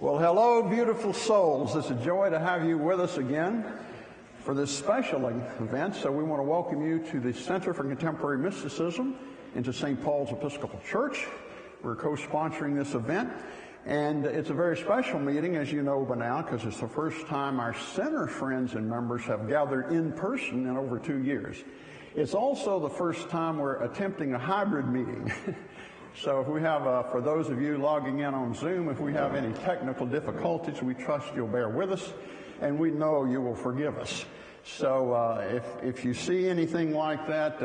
Well, hello, beautiful souls. It's a joy to have you with us again for this special event. So we want to welcome you to the Center for Contemporary Mysticism into St. Paul's Episcopal Church. We're co-sponsoring this event, and it's a very special meeting, as you know by now, because it's the first time our center friends and members have gathered in person in over 2 years. It's also the first time we're attempting a hybrid meeting. So if we have, for those of you logging in on Zoom, if we have any technical difficulties, we trust you'll bear with us, and we know you will forgive us. So if you see anything like that,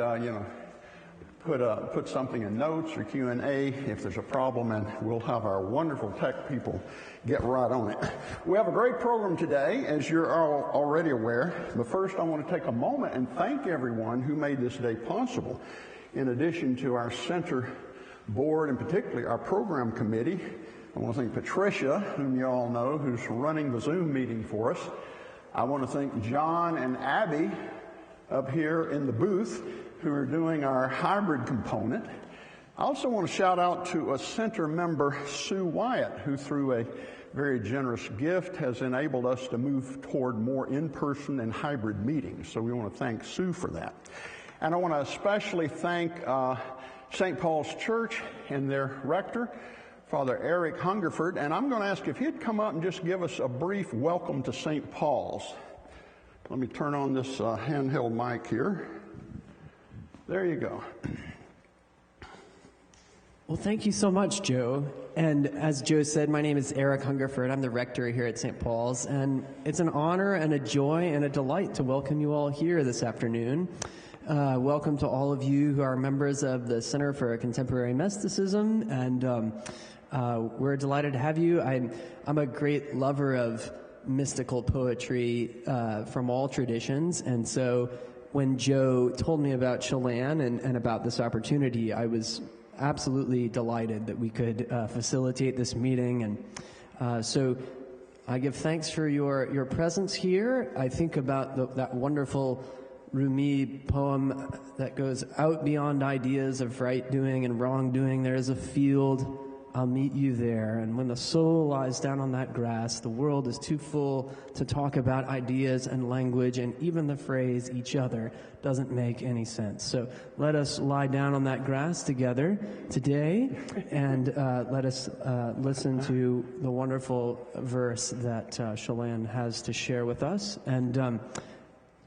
put something in notes or Q&A if there's a problem, and we'll have our wonderful tech people get right on it. We have a great program today, as you're all already aware. But first, I want to take a moment and thank everyone who made this day possible. In addition to our center board, and particularly our program committee, I want to thank Patricia, whom you all know, who's running the Zoom meeting for us. I want to thank John and Abby up here in the booth, who are doing our hybrid component. I also want to shout out to a center member, Sue Wyatt, who through a very generous gift has enabled us to move toward more in-person and hybrid meetings. So we want to thank Sue for that. And I want to especially thank St. Paul's Church and their rector, Father Eric Hungerford. And I'm going to ask if he'd come up and just give us a brief welcome to St. Paul's. Let me turn on this handheld mic here. There you go. Well, thank you so much, Joe. And as Joe said, my name is Eric Hungerford. I'm the rector here at St. Paul's. And it's an honor and a joy and a delight to welcome you all here this afternoon. Welcome to all of you who are members of the Center for Contemporary Mysticism, and we're delighted to have you. I'm a great lover of mystical poetry from all traditions, and so when Joe told me about Chelan and about this opportunity, I was absolutely delighted that we could facilitate this meeting, and so I give thanks for your presence here. I think about that wonderful Rumi poem that goes, out beyond ideas of right doing and wrong doing, there is a field, I'll meet you there. And when the soul lies down on that grass, the world is too full to talk about ideas and language, and even the phrase each other doesn't make any sense. So let us lie down on that grass together today, and let us listen to the wonderful verse that Chelan has to share with us. And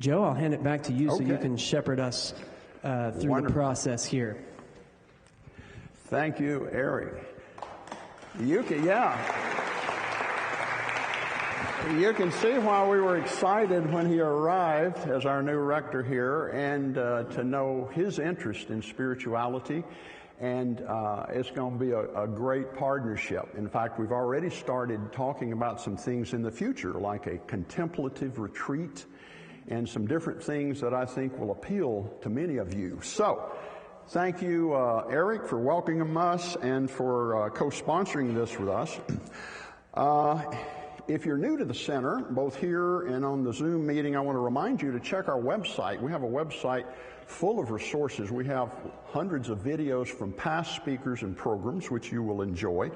Joe, I'll hand it back to you so you can shepherd us through the process here. Thank you, Eric. You can see why we were excited when he arrived as our new rector here, and to know his interest in spirituality. And it's going to be a great partnership. In fact, we've already started talking about some things in the future, like a contemplative retreat, and some different things that I think will appeal to many of you. So, thank you, Eric, for welcoming us and for co-sponsoring this with us. If you're new to the center, both here and on the Zoom meeting, I want to remind you to check our website. We have a website full of resources. We have hundreds of videos from past speakers and programs, which you will enjoy.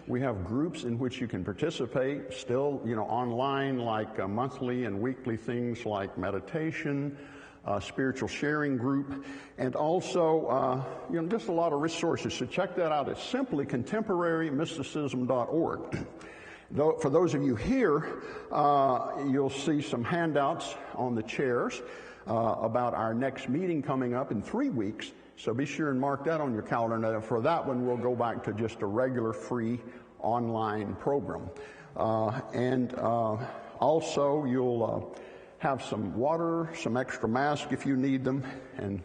We have groups in which you can participate still, online, like monthly and weekly things like meditation, spiritual sharing group, and also, just a lot of resources. So check that out. It's simply contemporarymysticism.org. For those of you here, you'll see some handouts on the chairs about our next meeting coming up in 3 weeks. So be sure and mark that on your calendar. And for that one, we'll go back to just a regular free online program. Also, you'll have some water, some extra masks if you need them, and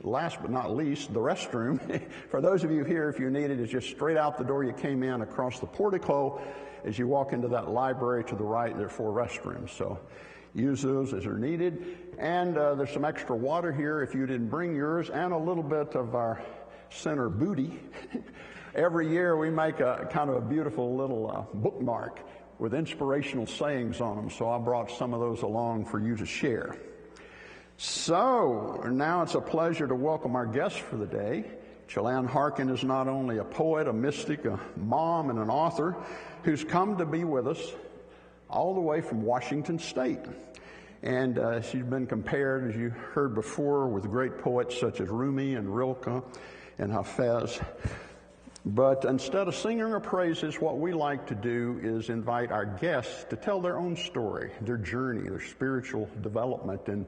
last but not least, the restroom. For those of you here, if you need it, it's just straight out the door you came in, across the portico. As you walk into that library to the right, there are 4 restrooms. So use those as they're needed. And there's some extra water here if you didn't bring yours, and a little bit of our center booty. Every year we make a kind of a beautiful little bookmark with inspirational sayings on them. So I brought some of those along for you to share. So now it's a pleasure to welcome our guest for the day. Chelan Harkin is not only a poet, a mystic, a mom, and an author who's come to be with us all the way from Washington State. And she's been compared, as you heard before, with great poets such as Rumi and Rilke and Hafez. But instead of singing her praises, what we like to do is invite our guests to tell their own story, their journey, their spiritual development, and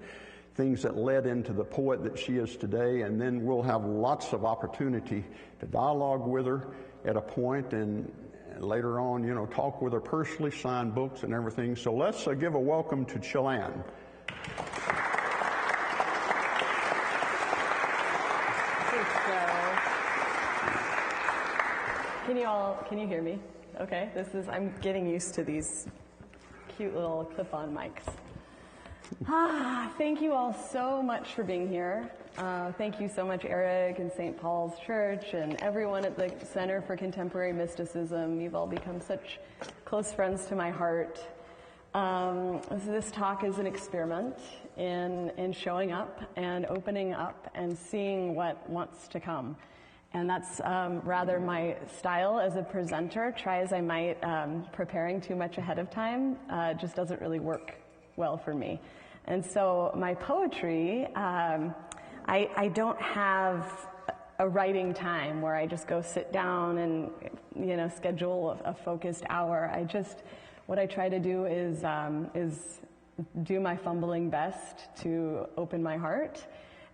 things that led into the poet that she is today. And then we'll have lots of opportunity to dialogue with her at a point, and later on, talk with her personally, sign books and everything. So let's give a welcome to Chelan. Can you hear me? Okay, I'm getting used to these cute little clip-on mics. Thank you all so much for being here. Thank you so much, Eric and St. Paul's Church and everyone at the Center for Contemporary Mysticism. You've all become such close friends to my heart. This talk is an experiment in showing up and opening up and seeing what wants to come. And that's rather my style as a presenter. Try as I might, preparing too much ahead of time just doesn't really work well for me. And so my poetry, I don't have a writing time where I just go sit down and, schedule a focused hour. What I try to do is do my fumbling best to open my heart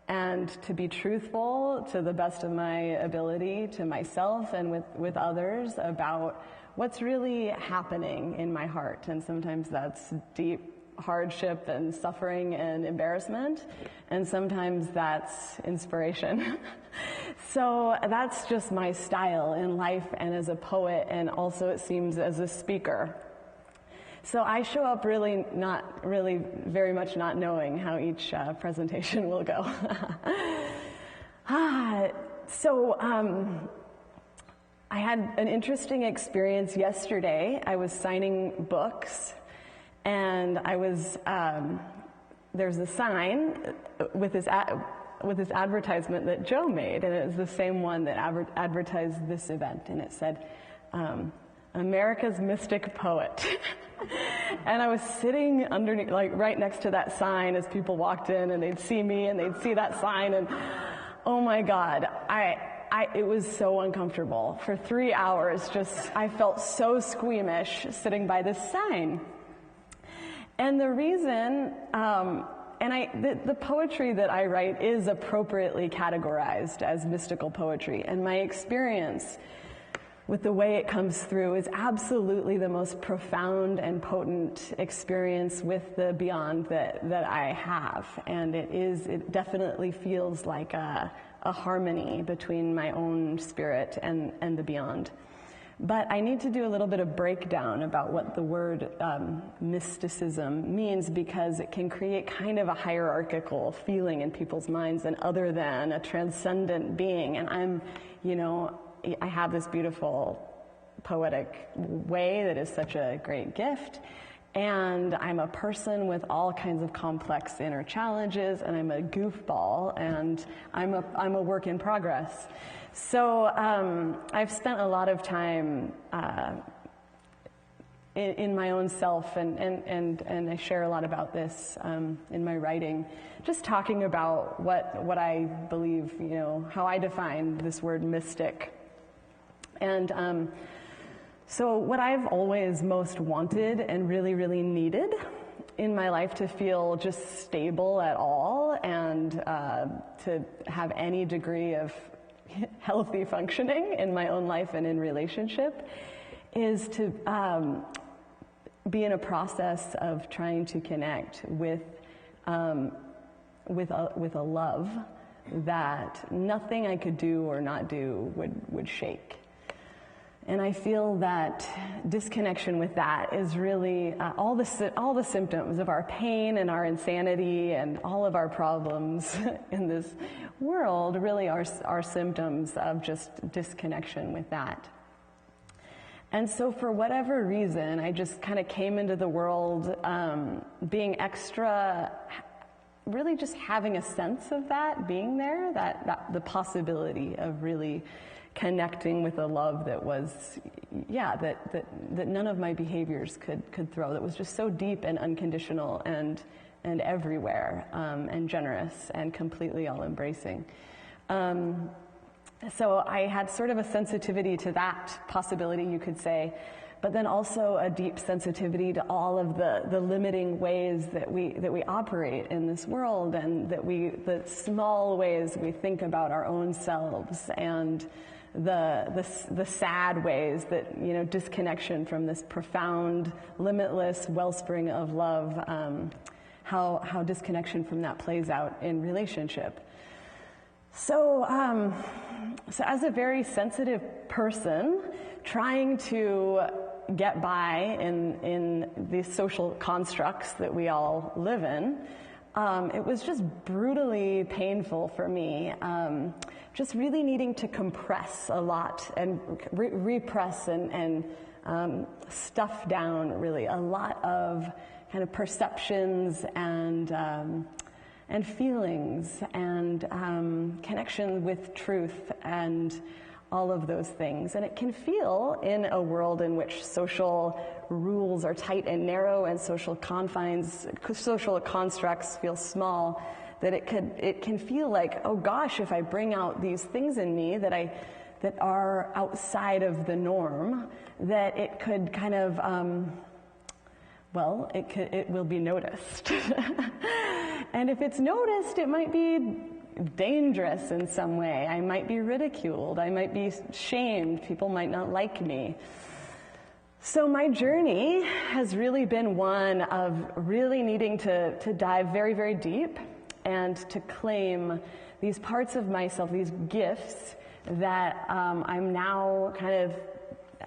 and to be truthful to the best of my ability to myself and with others about what's really happening in my heart. And sometimes that's deep hardship and suffering and embarrassment, and sometimes that's inspiration. So that's just my style in life and as a poet, and also it seems as a speaker. So I show up very much not knowing how each presentation will go. I had an interesting experience yesterday. I was signing books, and I was there's a sign with this advertisement that Joe made, and it was the same one that advertised this event, and it said, America's Mystic Poet. And I was sitting underneath, right next to that sign as people walked in, and they'd see me and they'd see that sign, and oh my God, it was so uncomfortable. For 3 hours, I felt so squeamish sitting by this sign. And the reason, the poetry that I write is appropriately categorized as mystical poetry, and my experience with the way it comes through is absolutely the most profound and potent experience with the beyond that I have. And it definitely feels like a harmony between my own spirit and the beyond. But I need to do a little bit of breakdown about what the word mysticism means, because it can create kind of a hierarchical feeling in people's minds and other than a transcendent being. And I have this beautiful poetic way that is such a great gift, and I'm a person with all kinds of complex inner challenges, and I'm a goofball, and I'm a work in progress. So I've spent a lot of time in my own self, and I share a lot about this in my writing, just talking about what I believe, how I define this word mystic. And so what I've always most wanted and really, really needed in my life to feel just stable at all, and to have any degree of healthy functioning in my own life and in relationship, is to be in a process of trying to connect with a love that nothing I could do or not do would shake. And I feel that disconnection with that is really all the symptoms of our pain and our insanity and all of our problems in this world really are symptoms of just disconnection with that. And so for whatever reason, I just kind of came into the world being extra really just having a sense of that being there, that the possibility of really connecting with a love that was, that none of my behaviors could throw, that was just so deep and unconditional and everywhere, and generous and completely all-embracing. So I had sort of a sensitivity to that possibility, you could say, but then also a deep sensitivity to all of the limiting ways that we operate in this world, and the small ways we think about our own selves, and the sad ways that, disconnection from this profound, limitless wellspring of love, how disconnection from that plays out in relationship. So as a very sensitive person, trying to get by in these social constructs that we all live in, it was just brutally painful for me. Just really needing to compress a lot and repress and stuff down, really, a lot of kind of perceptions and feelings and connection with truth and all of those things. And it can feel, in a world in which social rules are tight and narrow and social constructs feel small, that it can feel like, oh gosh, if I bring out these things in me that are outside of the norm, that it could kind of, it will be noticed. And if it's noticed, it might be dangerous in some way. I might be ridiculed. I might be shamed. People might not like me. So my journey has really been one of really needing to dive very, very deep and to claim these parts of myself, these gifts that I'm now kind of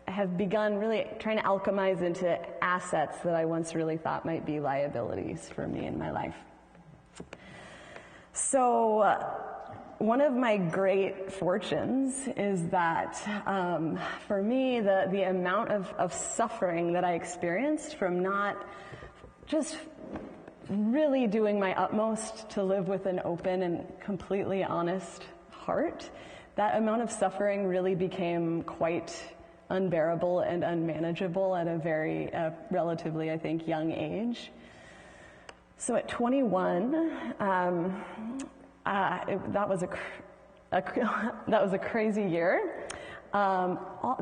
have begun really trying to alchemize into assets that I once really thought might be liabilities for me in my life. So one of my great fortunes is that for me, the amount of suffering that I experienced from not just really doing my utmost to live with an open and completely honest heart, that amount of suffering really became quite unbearable and unmanageable at a very relatively, I think, young age. So at 21, that was a crazy year.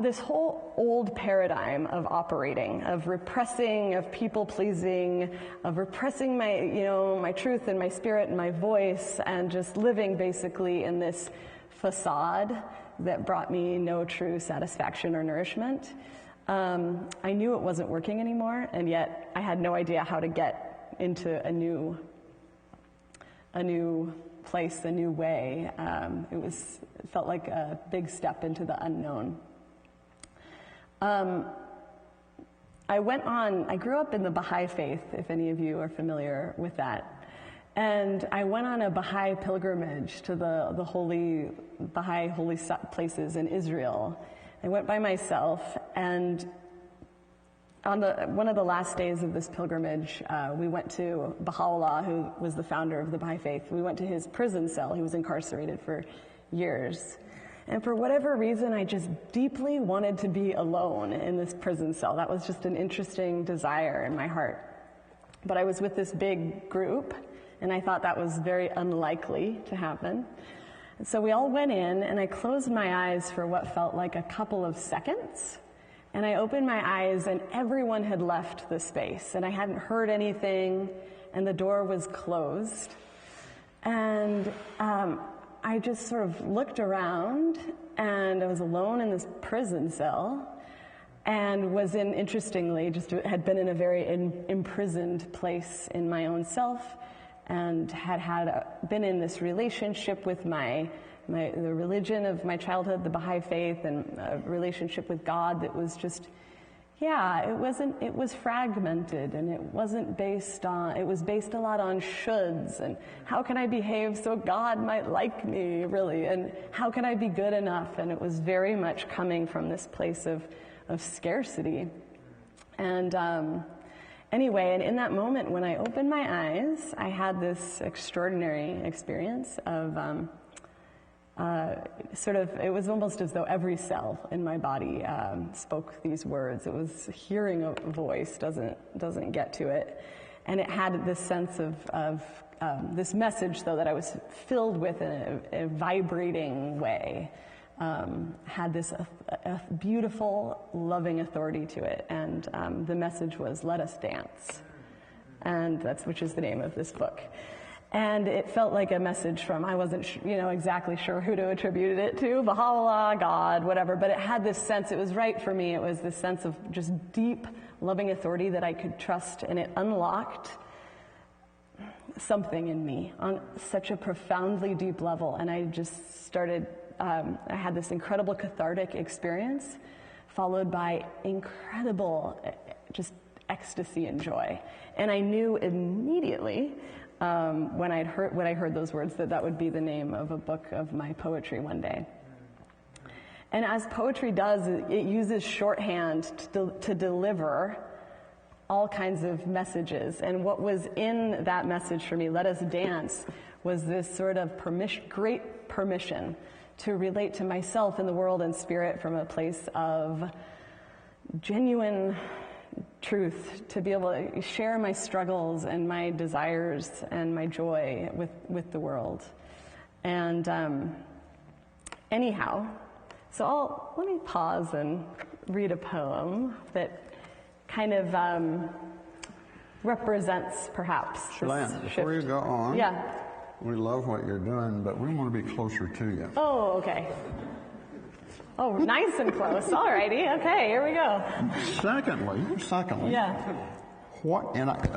This whole old paradigm of operating, of repressing, of people pleasing, of repressing my truth and my spirit and my voice, and just living basically in this facade that brought me no true satisfaction or nourishment. I knew it wasn't working anymore, and yet I had no idea how to get into a new place, a new way. It felt like a big step into the unknown. I grew up in the Baha'i faith, if any of you are familiar with that. And I went on a Baha'i pilgrimage to the holy Baha'i holy places in Israel. I went by myself, and on one of the last days of this pilgrimage, we went to Baha'u'llah, who was the founder of the Baha'i faith. We went to his prison cell. He was incarcerated for years. And for whatever reason, I just deeply wanted to be alone in this prison cell. That was just an interesting desire in my heart. But I was with this big group, and I thought that was very unlikely to happen. And so we all went in, and I closed my eyes for what felt like a couple of seconds. And I opened my eyes, and everyone had left the space, and I hadn't heard anything, and the door was closed. And I just sort of looked around, and I was alone in this prison cell, and was interestingly, just had been in a very imprisoned place in my own self, and been in this relationship with the religion of my childhood, the Baha'i faith, and a relationship with God that was just, it was fragmented, and it was based a lot on shoulds, and how can I behave so God might like me, really, and how can I be good enough? And it was very much coming from this place of scarcity. And Anyway, and in that moment when I opened my eyes, I had this extraordinary experience of it was almost as though every cell in my body spoke these words. It was hearing a voice doesn't get to it. And it had this sense of this message, though, that I was filled with in a vibrating way. Had this a beautiful, loving authority to it, and the message was, "Let us dance," and which is the name of this book. And it felt like a message from, I wasn't exactly sure who to attribute it to, Baha'u'llah, God, whatever, but it had this sense, it was right for me, it was this sense of just deep, loving authority that I could trust, and it unlocked something in me on such a profoundly deep level, and I just started I had this incredible cathartic experience followed by incredible just ecstasy and joy. And I knew immediately when I heard those words that would be the name of a book of my poetry one day. And as poetry does, it uses shorthand to deliver all kinds of messages. And what was in that message for me, "Let us dance," was this sort of great permission to relate to myself and the world and spirit from a place of genuine truth, to be able to share my struggles and my desires and my joy with the world. And anyhow, so let me pause and read a poem that kind of represents perhaps Chelan, before you go on, yeah. We love what you're doing, but we want to be closer to you. Oh, okay. Oh, nice and close. All righty. Okay, here we go. Secondly, yeah.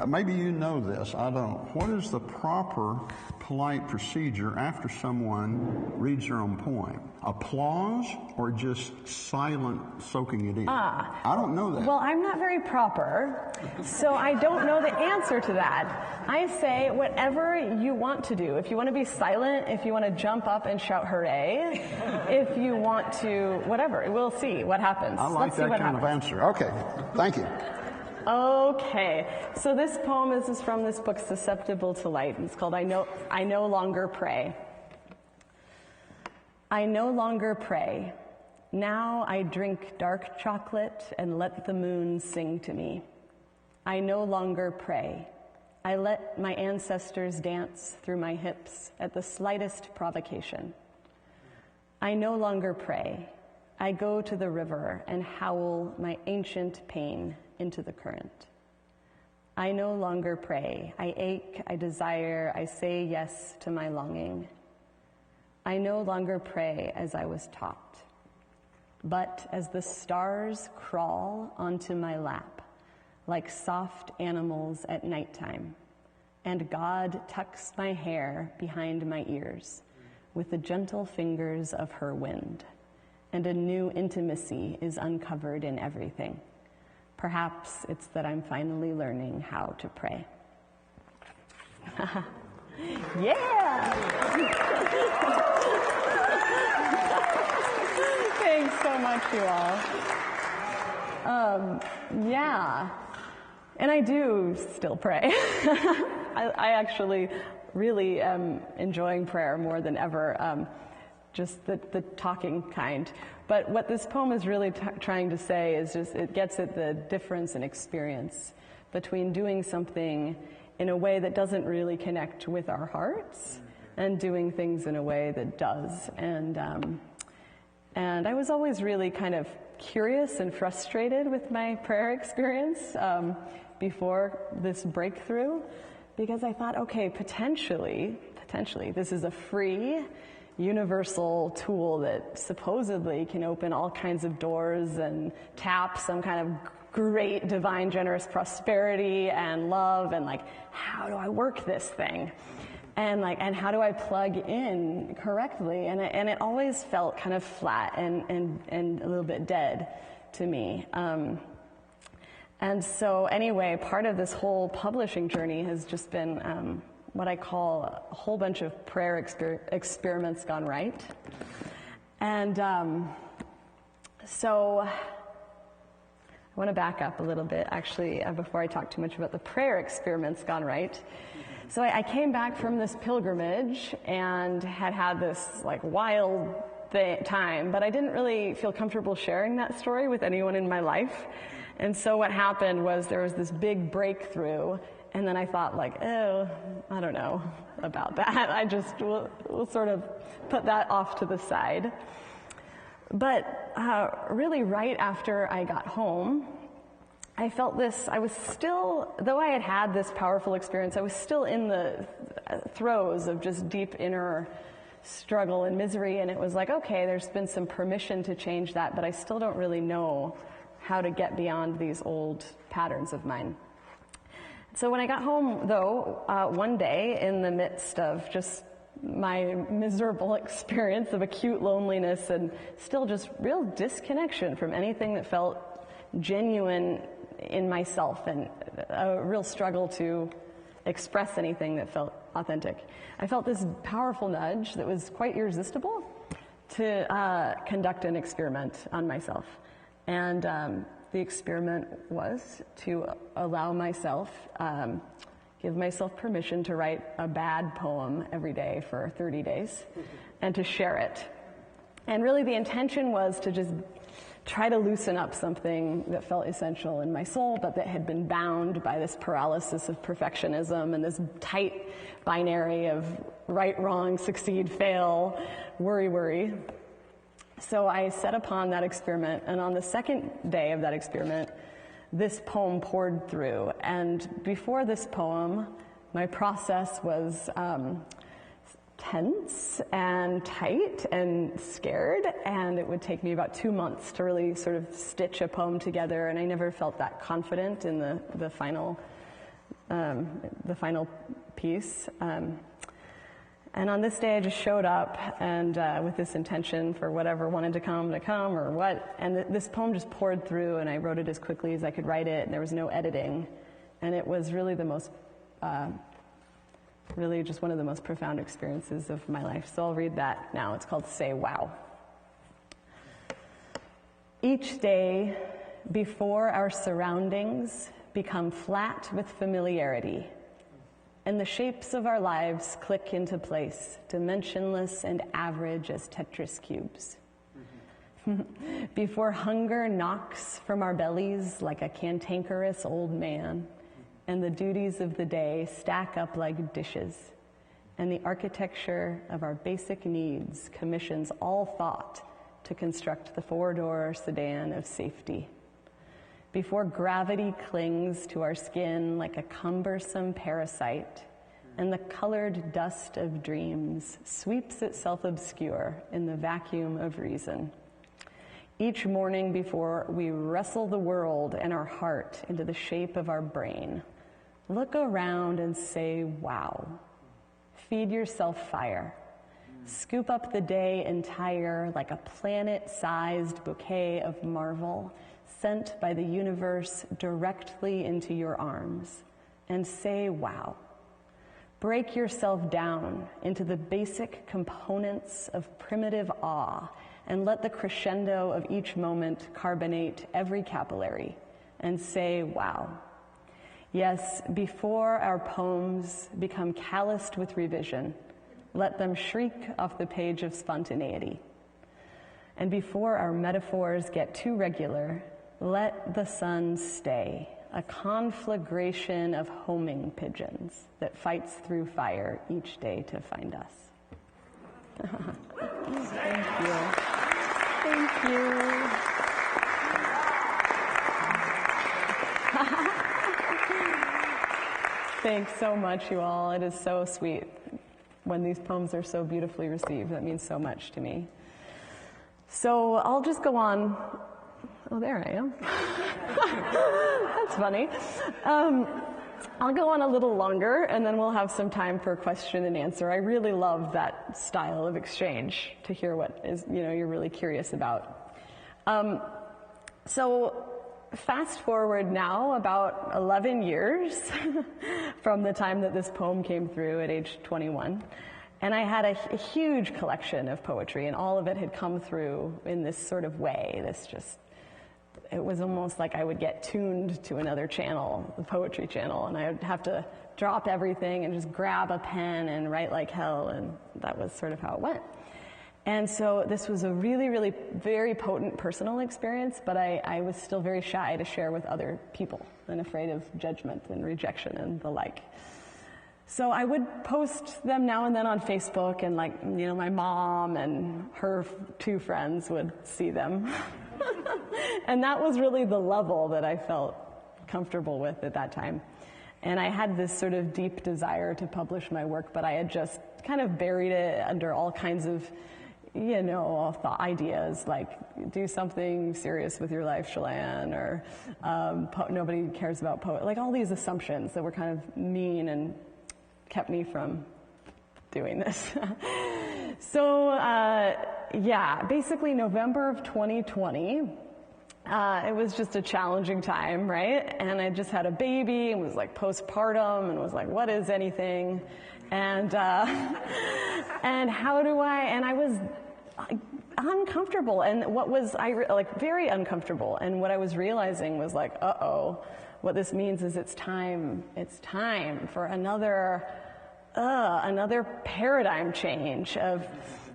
Maybe you know this, I don't. What is the proper polite procedure after someone reads their own poem? Applause or just silent soaking it in? I don't know that. Well, I'm not very proper, so I don't know the answer to that. I say whatever you want to do. If you want to be silent, if you want to jump up and shout hooray, if you want to, whatever. We'll see what happens. I like that kind of answer. Okay, thank you. Okay, so this poem is from this book, Susceptible to Light. It's called I No Longer Pray. I no longer pray. Now I drink dark chocolate and let the moon sing to me. I no longer pray. I let my ancestors dance through my hips at the slightest provocation. I no longer pray. I go to the river and howl my ancient pain into the current. I no longer pray. I ache, I desire, I say yes to my longing. I no longer pray as I was taught, but as the stars crawl onto my lap like soft animals at nighttime, and God tucks my hair behind my ears with the gentle fingers of her wind, and a new intimacy is uncovered in everything. Perhaps it's that I'm finally learning how to pray. Yeah! Thanks so much, you all. Yeah. And I do still pray. I actually really am enjoying prayer more than ever, just the talking kind. But what this poem is really trying to say is just, it gets at the difference in experience between doing something in a way that doesn't really connect with our hearts and doing things in a way that does. And I was always really kind of curious and frustrated with my prayer experience before this breakthrough, because I thought, okay, potentially, this is a free, universal tool that supposedly can open all kinds of doors and tap some kind of great, divine, generous prosperity and love, and how do I work this thing? And how do I plug in correctly? And it always felt kind of flat and a little bit dead to me. And so anyway, part of this whole publishing journey has just been what I call a whole bunch of prayer experiments gone right. And so want to back up a little bit, actually, before I talk too much about the prayer experiments gone right. So I came back from this pilgrimage and had this like wild time, but I didn't really feel comfortable sharing that story with anyone in my life. And so what happened was there was this big breakthrough, and then I thought like, oh, I don't know about that. I just will sort of put that off to the side. But really right after I got home, I felt this, I was still, though I had this powerful experience, I was still in the throes of just deep inner struggle and misery, and it was like, okay, there's been some permission to change that, but I still don't really know how to get beyond these old patterns of mine. So when I got home, though, one day in the midst of just my miserable experience of acute loneliness and still just real disconnection from anything that felt genuine in myself and a real struggle to express anything that felt authentic, I felt this powerful nudge that was quite irresistible to conduct an experiment on myself. And the experiment was to allow myself, give myself permission to write a bad poem every day for 30 days and to share it. And really the intention was to just try to loosen up something that felt essential in my soul, but that had been bound by this paralysis of perfectionism and this tight binary of right, wrong, succeed, fail, worry. So I set upon that experiment, and on the second day of that experiment, this poem poured through. And before this poem, my process was tense and tight and scared, and it would take me about 2 months to really sort of stitch a poem together, and I never felt that confident in the final piece. And on this day, I just showed up and with this intention for whatever wanted to come or what. And this poem just poured through, and I wrote it as quickly as I could write it. And there was no editing. And it was really the most, really just one of the most profound experiences of my life. So I'll read that now. It's called Say Wow. Each day before our surroundings become flat with familiarity, and the shapes of our lives click into place, dimensionless and average as Tetris cubes. Before hunger knocks from our bellies like a cantankerous old man, and the duties of the day stack up like dishes, and the architecture of our basic needs commissions all thought to construct the four-door sedan of safety. Before gravity clings to our skin like a cumbersome parasite, and the colored dust of dreams sweeps itself obscure in the vacuum of reason. Each morning before we wrestle the world and our heart into the shape of our brain, look around and say, wow. Feed yourself fire. Scoop up the day entire like a planet-sized bouquet of marvel sent by the universe directly into your arms, and say, wow. Break yourself down into the basic components of primitive awe, and let the crescendo of each moment carbonate every capillary, and say, wow. Yes, before our poems become calloused with revision, let them shriek off the page of spontaneity. And before our metaphors get too regular, let the sun stay, a conflagration of homing pigeons that fights through fire each day to find us. Thank you. Thank you. Thanks so much, you all. It is so sweet when these poems are so beautifully received. That means so much to me. So I'll just go on. Oh, there I am. That's funny. I'll go on a little longer, and then we'll have some time for question and answer. I really love that style of exchange, to hear what is, you're really curious about. So fast forward now about 11 years from the time that this poem came through at age 21. And I had a huge collection of poetry, and all of it had come through in this sort of way, this just it was almost like I would get tuned to another channel, the poetry channel, and I would have to drop everything and just grab a pen and write like hell, and that was sort of how it went. And so this was a really, really very potent personal experience, but I was still very shy to share with other people and afraid of judgment and rejection and the like. So I would post them now and then on Facebook, and my mom and her 2 friends would see them. And that was really the level that I felt comfortable with at that time. And I had this sort of deep desire to publish my work, but I had just kind of buried it under all kinds of thought ideas like do something serious with your life, Chelan, or nobody cares about poetry, like all these assumptions that were kind of mean and kept me from doing this. So basically November of 2020, it was just a challenging time, right? And I just had a baby and was like postpartum and was like, what is anything? And how do and I was uncomfortable, and very uncomfortable, and what I was realizing was like, what this means is it's time for another paradigm change of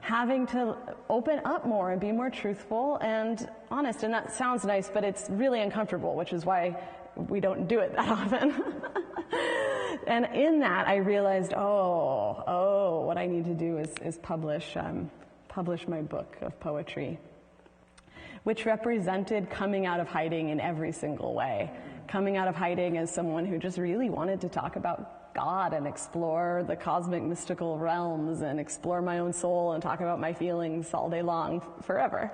having to open up more and be more truthful and honest. And that sounds nice, but it's really uncomfortable, which is why we don't do it that often. And in that, I realized, what I need to do is publish my book of poetry, which represented coming out of hiding in every single way. Coming out of hiding as someone who just really wanted to talk about God and explore the cosmic mystical realms and explore my own soul and talk about my feelings all day long forever.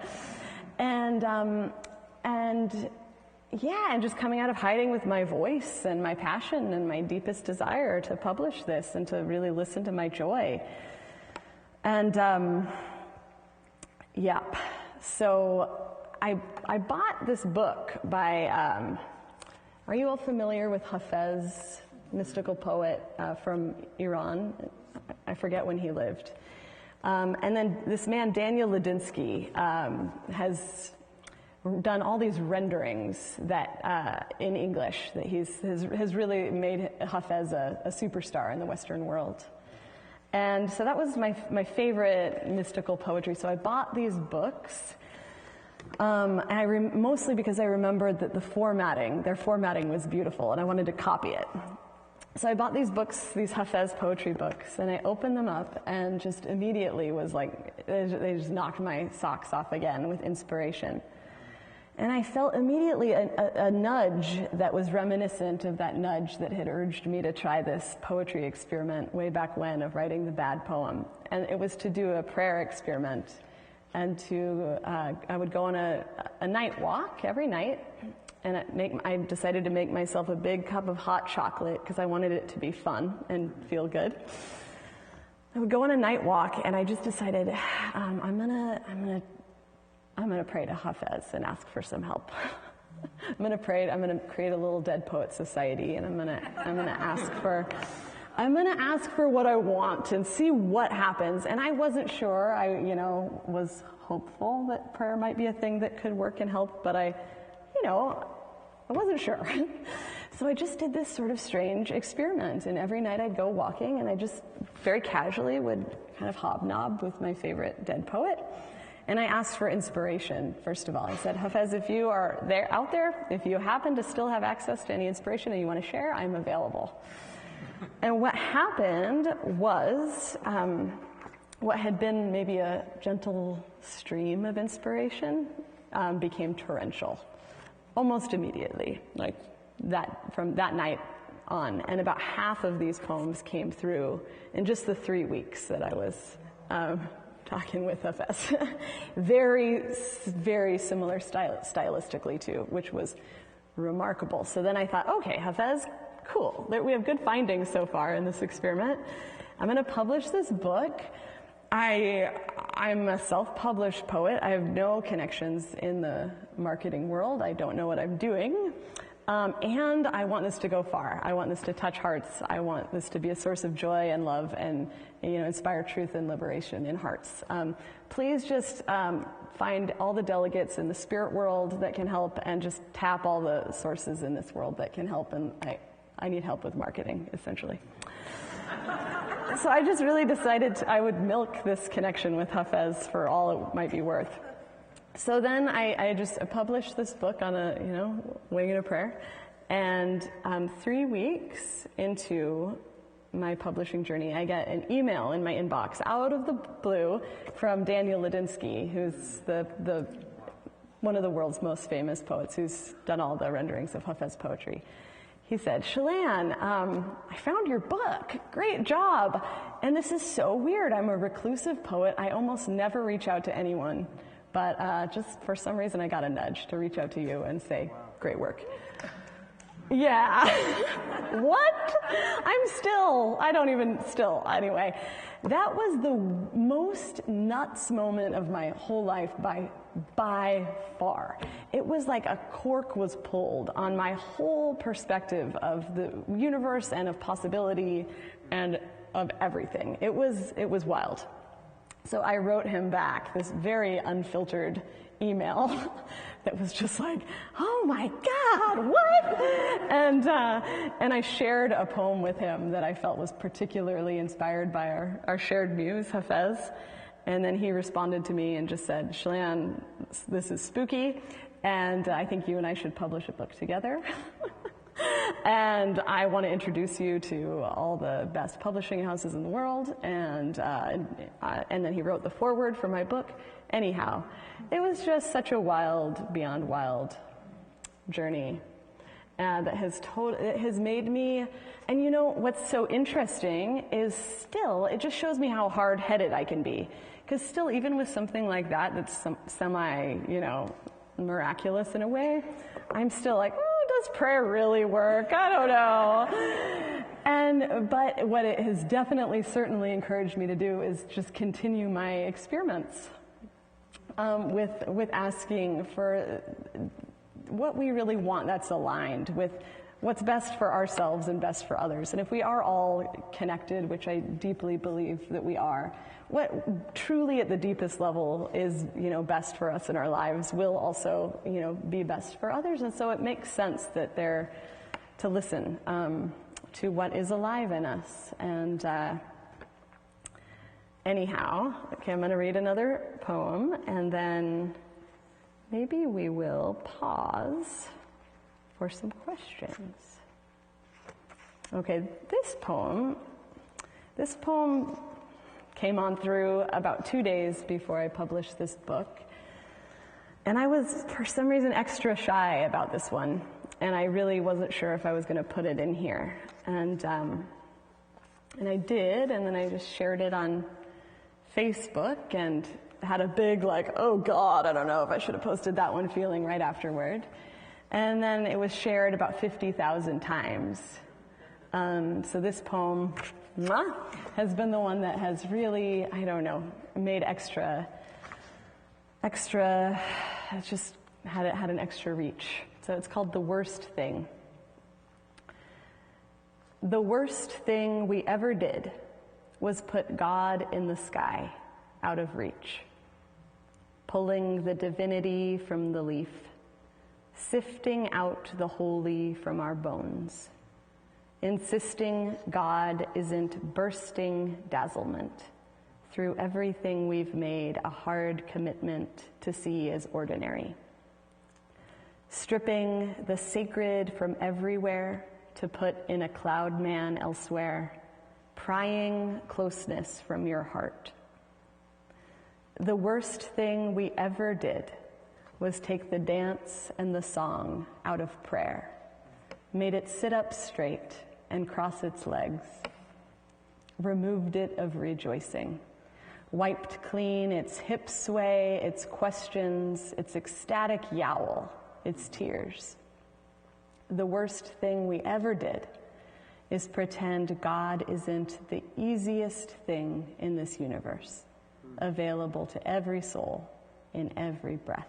And just coming out of hiding with my voice and my passion and my deepest desire to publish this and to really listen to my joy. And so I bought this book by, are you all familiar with Hafez, mystical poet from Iran? I forget when he lived. And then this man, Daniel Ladinsky, has done all these renderings that in English that has really made Hafez a superstar in the Western world. And so that was my favorite mystical poetry. So I bought these books, mostly because I remembered that their formatting was beautiful, and I wanted to copy it. So I bought these books, these Hafez poetry books, and I opened them up and just immediately was like, they just knocked my socks off again with inspiration. And I felt immediately a nudge that was reminiscent of that nudge that had urged me to try this poetry experiment way back when of writing the bad poem. And it was to do a prayer experiment. And I would go on a night walk every night, and I decided to make myself a big cup of hot chocolate because I wanted it to be fun and feel good. I would go on a night walk, and I just decided I'm gonna pray to Hafez and ask for some help. I'm gonna create a little Dead Poet Society, and I'm gonna ask for what I want and see what happens. And I wasn't sure. I was hopeful that prayer might be a thing that could work and help, but I wasn't sure. So I just did this sort of strange experiment, and every night I'd go walking, and I just very casually would kind of hobnob with my favorite dead poet. And I asked for inspiration, first of all. I said, Hafez, if you are out there, if you happen to still have access to any inspiration that you want to share, I'm available. And what happened was, what had been maybe a gentle stream of inspiration became torrential, almost immediately, like that from that night on. And about half of these poems came through in just the 3 weeks that I was talking with Hafez. Very, very similar stylistically too, which was remarkable. So then I thought, okay, Hafez, cool. We have good findings so far in this experiment. I'm going to publish this book. I'm a self-published poet. I have no connections in the marketing world. I don't know what I'm doing. And I want this to go far. I want this to touch hearts. I want this to be a source of joy and love and, inspire truth and liberation in hearts. Please just find all the delegates in the spirit world that can help, and just tap all the sources in this world that can help. And I need help with marketing, essentially. So I just really decided I would milk this connection with Hafez for all it might be worth. So then I just published this book on a, wing and a prayer. And 3 weeks into my publishing journey, I get an email in my inbox out of the blue from Daniel Ladinsky, who's one of the world's most famous poets, who's done all the renderings of Hafez poetry. He said, Chelan, I found your book. Great job. And this is so weird. I'm a reclusive poet. I almost never reach out to anyone. But just for some reason, I got a nudge to reach out to you and say, great work. Yeah. What? Anyway. That was the most nuts moment of my whole life by far. It was like a cork was pulled on my whole perspective of the universe and of possibility and of everything. It was wild. So I wrote him back this very unfiltered email that was just like, oh my God, what? And I shared a poem with him that I felt was particularly inspired by our shared muse, Hafez. And then he responded to me and just said, Chelan, this is spooky, and I think you and I should publish a book together. And I want to introduce you to all the best publishing houses in the world. And then he wrote the foreword for my book. Anyhow, it was just such a wild, beyond wild journey. That has made me, and what's so interesting is still, it just shows me how hard-headed I can be. Because still, even with something like that, that's semi, miraculous in a way, I'm still like, does prayer really work? I don't know. But what it has certainly encouraged me to do is just continue my experiments with asking for what we really want that's aligned with what's best for ourselves and best for others. And if we are all connected, which I deeply believe that we are, what truly at the deepest level is, best for us in our lives will also, be best for others. And so it makes sense that they're to listen to what is alive in us. And anyhow, okay, I'm going to read another poem, and then maybe we will pause for some questions. Okay, this poem came on through about 2 days before I published this book. And I was, for some reason, extra shy about this one. And I really wasn't sure if I was going to put it in here. And I did, and then I just shared it on Facebook and had a big, oh God, I don't know if I should have posted that one feeling right afterward. And then it was shared about 50,000 times. So this poem has been the one that has really, made extra, it's just had an extra reach. So it's called The Worst Thing. The worst thing we ever did was put God in the sky, out of reach, pulling the divinity from the leaf, sifting out the holy from our bones, insisting God isn't bursting dazzlement through everything we've made a hard commitment to see as ordinary, stripping the sacred from everywhere to put in a cloud man elsewhere, prying closeness from your heart. The worst thing we ever did was take the dance and the song out of prayer, made it sit up straight and cross its legs, removed it of rejoicing, wiped clean its hip sway, its questions, its ecstatic yowl, its tears. The worst thing we ever did is pretend God isn't the easiest thing in this universe, available to every soul in every breath.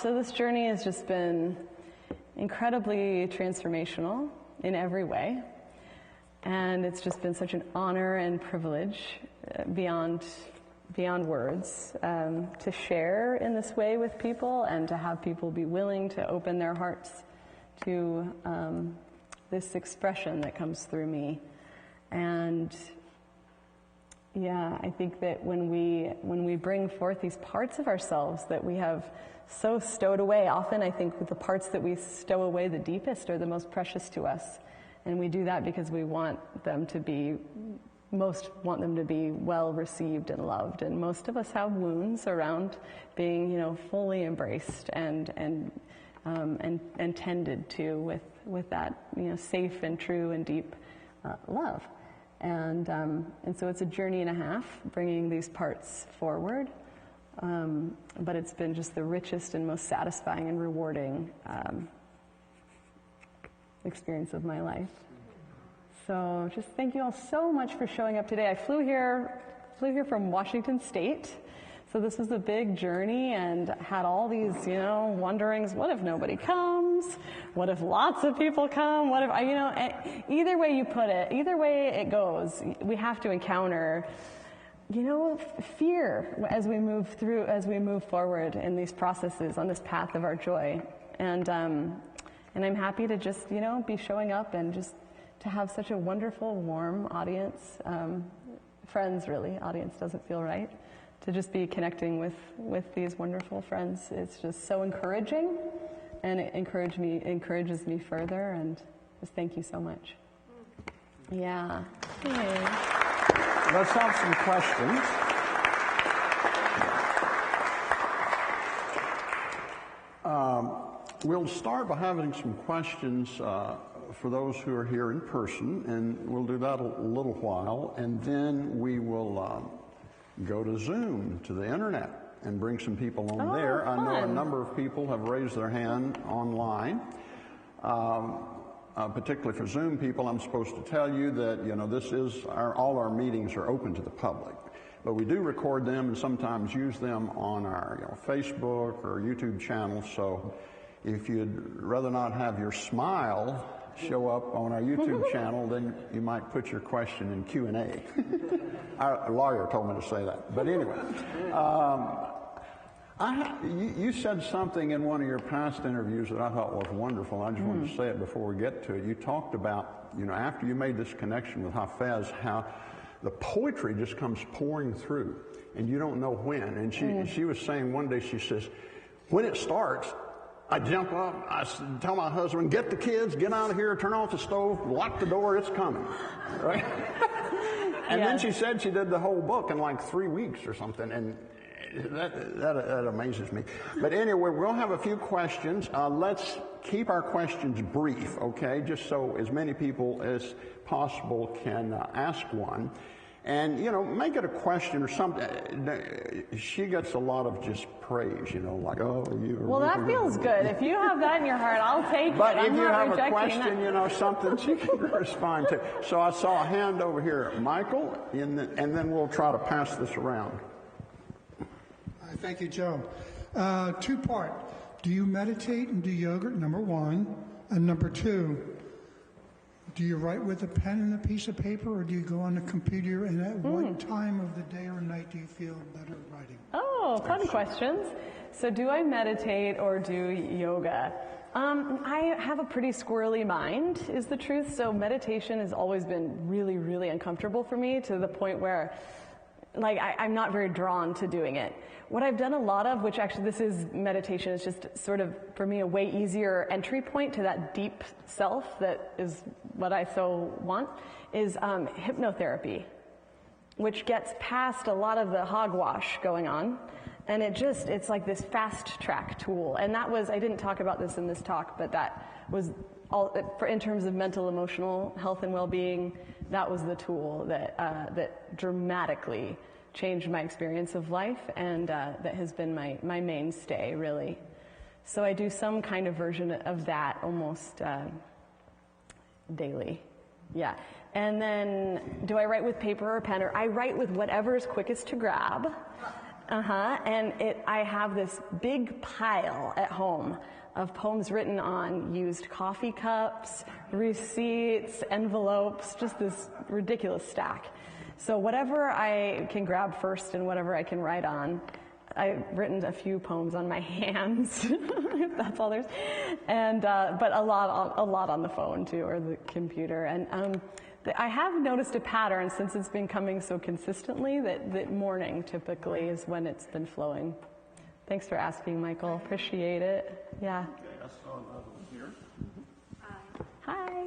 So this journey has just been incredibly transformational in every way. And it's just been such an honor and privilege beyond words to share in this way with people and to have people be willing to open their hearts to this expression that comes through me. And yeah, I think that when we bring forth these parts of ourselves that we have so stowed away, often I think the parts that we stow away the deepest are the most precious to us. And we do that because we want them to be well received and loved. And most of us have wounds around being, fully embraced and tended to with that, safe and true and deep love. And so it's a journey and a half bringing these parts forward. But it's been just the richest and most satisfying and rewarding experience of my life. So just thank you all so much for showing up today. I flew here from Washington State. So this was a big journey and had all these, wonderings. What if nobody comes? What if lots of people come? What if, either way you put it, either way it goes, we have to encounter, fear as we move forward in these processes on this path of our joy. And I'm happy to just, be showing up and just to have such a wonderful, warm audience, friends really, audience doesn't feel right, to just be connecting with these wonderful friends. It's just so encouraging, and it encourages me further, and just thank you so much. Yeah. Hey. Let's have some questions. We'll start by having some questions for those who are here in person, and we'll do that a little while, and then we will go to Zoom, to the internet, and bring some people on there. Fun. I know a number of people have raised their hand online. Particularly for Zoom people, I'm supposed to tell you that, this is all our meetings are open to the public. But we do record them and sometimes use them on our Facebook or YouTube channel. So if you'd rather not have your smile show up on our YouTube channel, then you might put your question in Q&A. Our lawyer told me to say that. But anyway, you said something in one of your past interviews that I thought was wonderful. I just wanted to say it before we get to it. You talked about, after you made this connection with Hafez, how the poetry just comes pouring through, and you don't know when. And she was saying one day, she says, when it starts, I jump up, I tell my husband, get the kids, get out of here, turn off the stove, lock the door, it's coming, right? And then she said she did the whole book in like 3 weeks or something, and that amazes me. But anyway, we'll have a few questions. Let's keep our questions brief, okay? Just so as many people as possible can ask one. And, make it a question or something. She gets a lot of just praise, like, oh, you. Well, that feels good. If you have that in your heart, I'll take it. But if I'm you not have a rejecting question, that. Something she can respond to. So I saw a hand over here, Michael, and then we'll try to pass this around. Thank you, Joe. Two-part. Do you meditate and do yoga, number one? And number two, do you write with a pen and a piece of paper, or do you go on the computer? And at what time of the day or night do you feel better writing? Oh, fun questions. So do I meditate or do yoga? I have a pretty squirrely mind, is the truth. So meditation has always been really, really uncomfortable for me, to the point where I'm not very drawn to doing it. What I've done a lot of, which actually this is meditation, is just sort of, for me, a way easier entry point to that deep self that is what I so want, is hypnotherapy, which gets past a lot of the hogwash going on. And it's like this fast track tool. And that was, I didn't talk about this in this talk, but that was in terms of mental, emotional health and well-being, that was the tool that dramatically changed my experience of life, and that has been my mainstay, really. So I do some kind of version of that almost daily. Yeah. And then, do I write with paper or pen? Or I write with whatever is quickest to grab. And I have this big pile at home of poems written on used coffee cups, receipts, envelopes, just this ridiculous stack. So whatever I can grab first and whatever I can write on. I've written a few poems on my hands, if that's all there's, and but a lot on the phone too, or the computer. And I have noticed a pattern since it's been coming so consistently that morning typically is when it's been flowing. Thanks for asking, Michael. Appreciate it. Yeah. Okay, I saw another one here. Hi.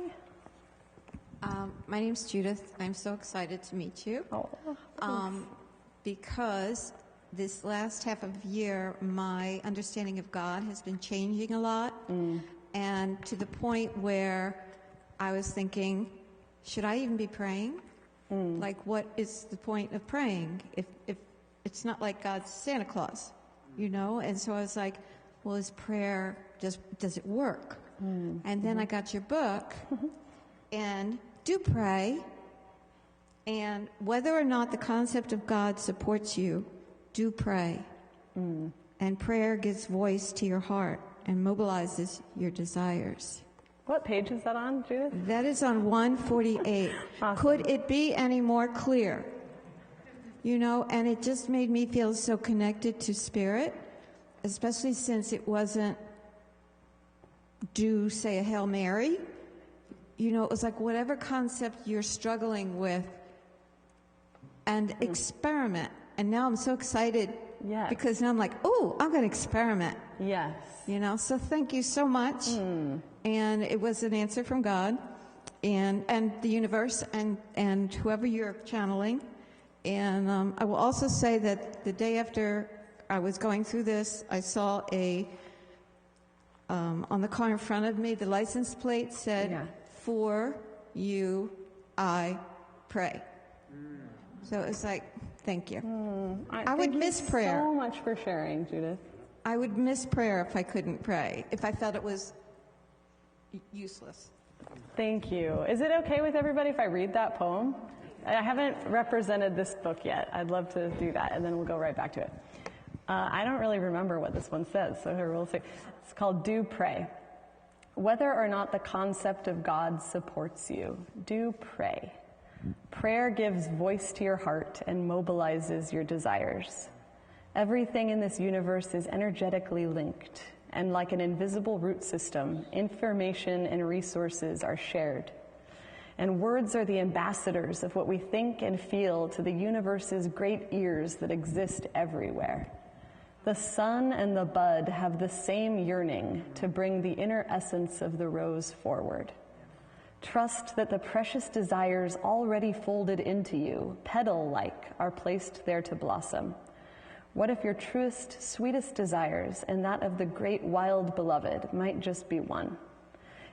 My name's Judith. I'm so excited to meet you. Because this last half of the year, my understanding of God has been changing a lot. And to the point where I was thinking, should I even be praying? Like, what is the point of praying if it's not like God's Santa Claus, you know? And so I was like, well, is prayer, does it work? And then I got your book, and do pray. And whether or not the concept of God supports you, do pray. And prayer gives voice to your heart and mobilizes your desires. What page is that on, Judith? That is on 148. Awesome. Could it be any more clear? You know, and it just made me feel so connected to Spirit, especially since it wasn't do say a Hail Mary. You know, it was like whatever concept you're struggling with, and experiment. And now I'm so excited because now I'm like, oh, I'm going to experiment. Yes. You know, so thank you so much. And it was an answer from God and the universe and whoever you're channeling. And I will also say that the day after I was going through this, I saw on the car in front of me, the license plate said, "For you, I pray." So it was like, thank you. I would miss prayer. So much for sharing, Judith. I would miss prayer if I couldn't pray, if I felt it was useless. Thank you. Is it okay with everybody if I read that poem? I haven't represented this book yet. I'd love to do that, and then we'll go right back to it. I don't really remember what this one says, so here we'll see. It's called Do Pray. Whether or not the concept of God supports you, do pray. Prayer gives voice to your heart and mobilizes your desires. Everything in this universe is energetically linked, and like an invisible root system, information and resources are shared. And words are the ambassadors of what we think and feel to the universe's great ears that exist everywhere. The sun and the bud have the same yearning to bring the inner essence of the rose forward. Trust that the precious desires already folded into you, petal-like, are placed there to blossom. What if your truest, sweetest desires and that of the great wild beloved might just be one?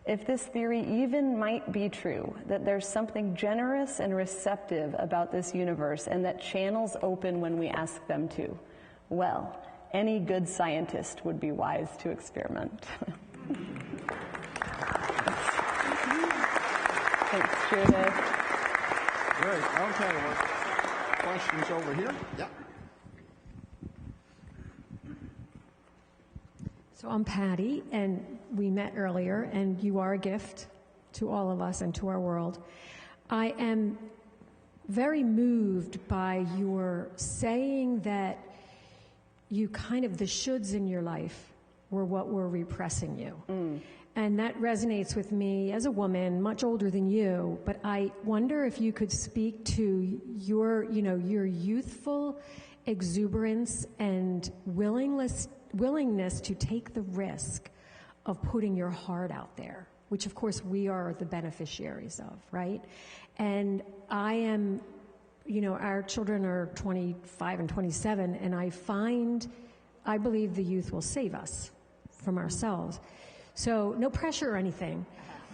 If this theory even might be true, that there's something generous and receptive about this universe and that channels open when we ask them to, well, any good scientist would be wise to experiment. Thanks, Judith. Great. Okay. Questions over here? Yeah. So I'm Patty, and we met earlier, and you are a gift to all of us and to our world. I am very moved by your saying that you kind of, the shoulds in your life were what were repressing you. And that resonates with me as a woman, much older than you, but I wonder if you could speak to your youthful exuberance and willingness to take the risk of putting your heart out there, which of course we are the beneficiaries of, right? And I am, our children are 25 and 27, and I believe the youth will save us from ourselves. So no pressure or anything,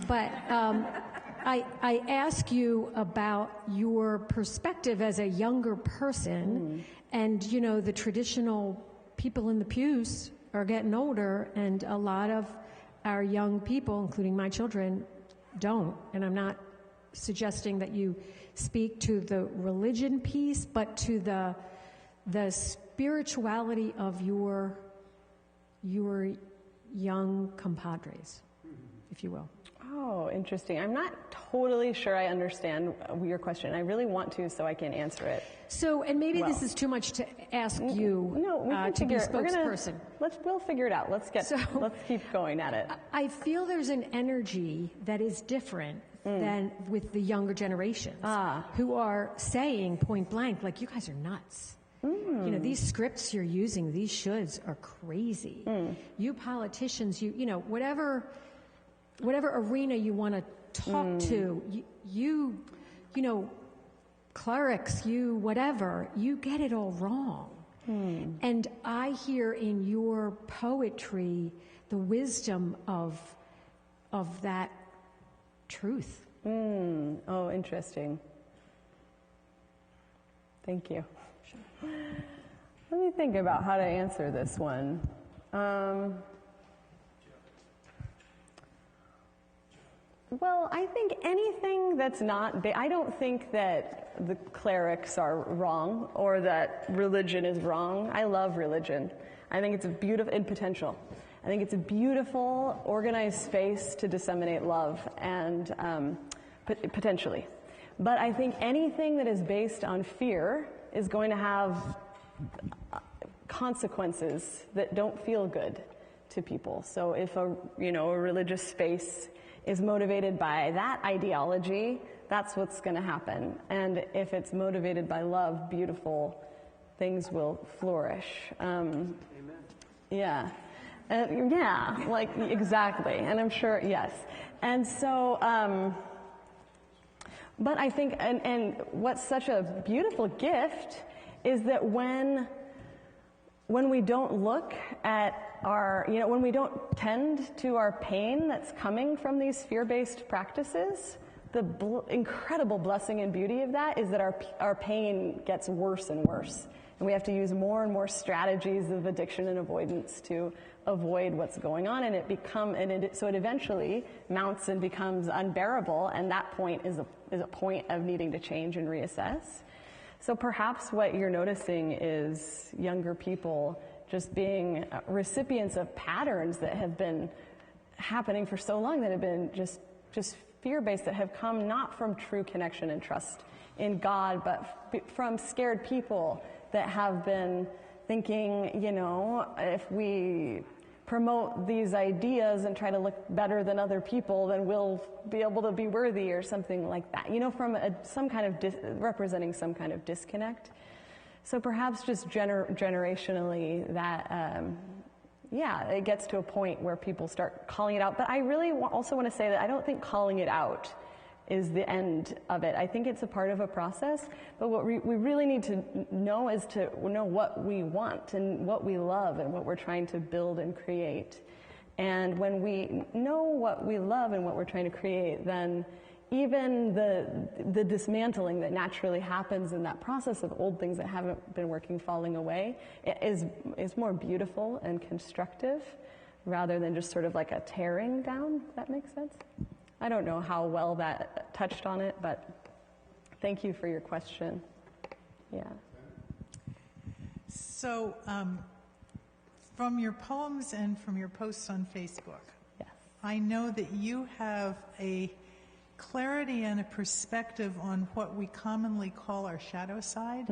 but I ask you about your perspective as a younger person, and the traditional people in the pews are getting older, and a lot of our young people, including my children, don't. And I'm not suggesting that you speak to the religion piece, but to the spirituality of your young compadres, if you will. Oh, interesting. I'm not totally sure I understand your question. I really want to, so I can answer it. So, and maybe this is too much to ask you No, we can to be figure it. spokesperson. We'll figure it out. Let's keep going at it. I feel there's an energy that is different than with the younger generations who are saying point blank, like, you guys are nuts. You know, these scripts you're using, these shoulds are crazy. You politicians, you know, whatever arena you want to talk to, you know, clerics, you whatever, you get it all wrong. And I hear in your poetry the wisdom of that truth. Oh, interesting. Thank you. Sure. Let me think about how to answer this one. Well, I think anything that's not, I don't think that the clerics are wrong or that religion is wrong. I love religion. I think it's a beautiful, in potential. I think it's a beautiful, organized space to disseminate love and potentially. But I think anything that is based on fear is going to have consequences that don't feel good to people. So if a religious space is motivated by that ideology, that's what's going to happen. And if it's motivated by love, beautiful things will flourish. Amen. Yeah. Exactly. And I'm sure, yes. And so, but I think, and what's such a beautiful gift is that when we don't look at when we don't tend to our pain that's coming from these fear-based practices, the incredible blessing and beauty of that is that our pain gets worse and worse. And we have to use more and more strategies of addiction and avoidance to avoid what's going on, and so it eventually mounts and becomes unbearable, and that point is a point of needing to change and reassess. So perhaps what you're noticing is younger people just being recipients of patterns that have been happening for so long, that have been just fear-based, that have come not from true connection and trust in God, but from scared people that have been thinking, if we promote these ideas and try to look better than other people, then we'll be able to be worthy, or something like that. From some kind of representing some kind of disconnect. So perhaps just generationally that, it gets to a point where people start calling it out. But I really also want to say that I don't think calling it out is the end of it. I think it's a part of a process, but what we really need to know is to know what we want and what we love and what we're trying to build and create. And when we know what we love and what we're trying to create, then even the dismantling that naturally happens in that process of old things that haven't been working falling away is more beautiful and constructive, rather than just sort of like a tearing down, if that makes sense. I don't know how well that touched on it, but thank you for your question. Yeah. So, from your poems and from your posts on Facebook, yes, I know that you have a clarity and a perspective on what we commonly call our shadow side.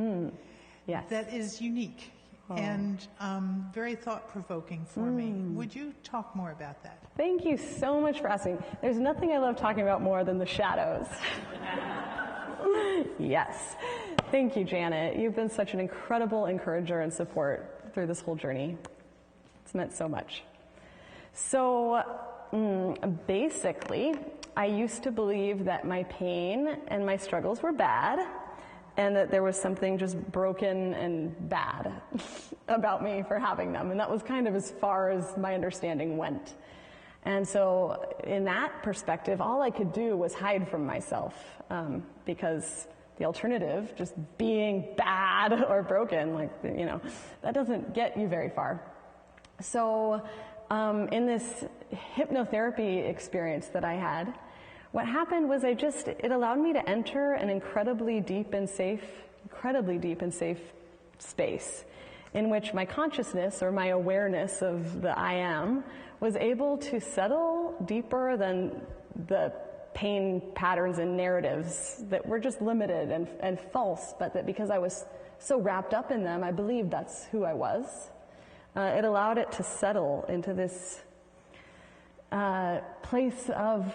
Yes. That is unique and very thought-provoking for me. Would you talk more about that? Thank you so much for asking. There's nothing I love talking about more than the shadows. Yes. Thank you, Janet. You've been such an incredible encourager and support through this whole journey. It's meant so much. So, basically, I used to believe that my pain and my struggles were bad, and that there was something just broken and bad about me for having them. And that was kind of as far as my understanding went. And so in that perspective, all I could do was hide from myself, because the alternative, just being bad or broken, that doesn't get you very far. So in this hypnotherapy experience that I had, what happened was it allowed me to enter an incredibly deep and safe space in which my consciousness or my awareness of the I am was able to settle deeper than the pain patterns and narratives that were just limited and false, but that because I was so wrapped up in them, I believed that's who I was. It allowed it to settle into this place of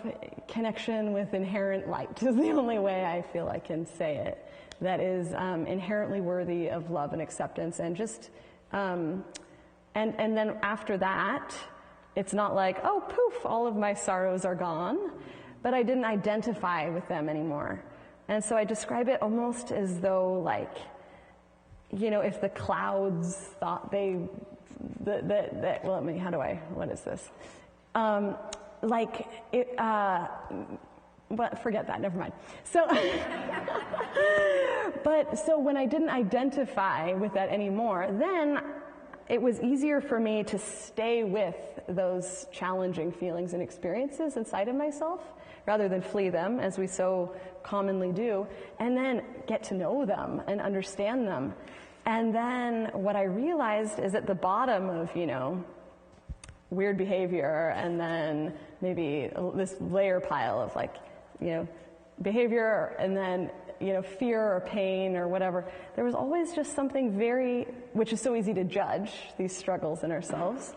connection with inherent light is the only way I feel I can say it. That is inherently worthy of love and acceptance, and just and then after that, it's not like, oh poof, all of my sorrows are gone, but I didn't identify with them anymore. And so I describe it almost as though, like, you know, if the clouds thought what is this? But forget that, never mind. So, so when I didn't identify with that anymore, then it was easier for me to stay with those challenging feelings and experiences inside of myself, rather than flee them, as we so commonly do, and then get to know them and understand them. And then what I realized is at the bottom of, you know, weird behavior, and then maybe this layer pile of, like, you know, behavior, and then, you know, fear or pain or whatever, there was always just something which is so easy to judge, these struggles in ourselves.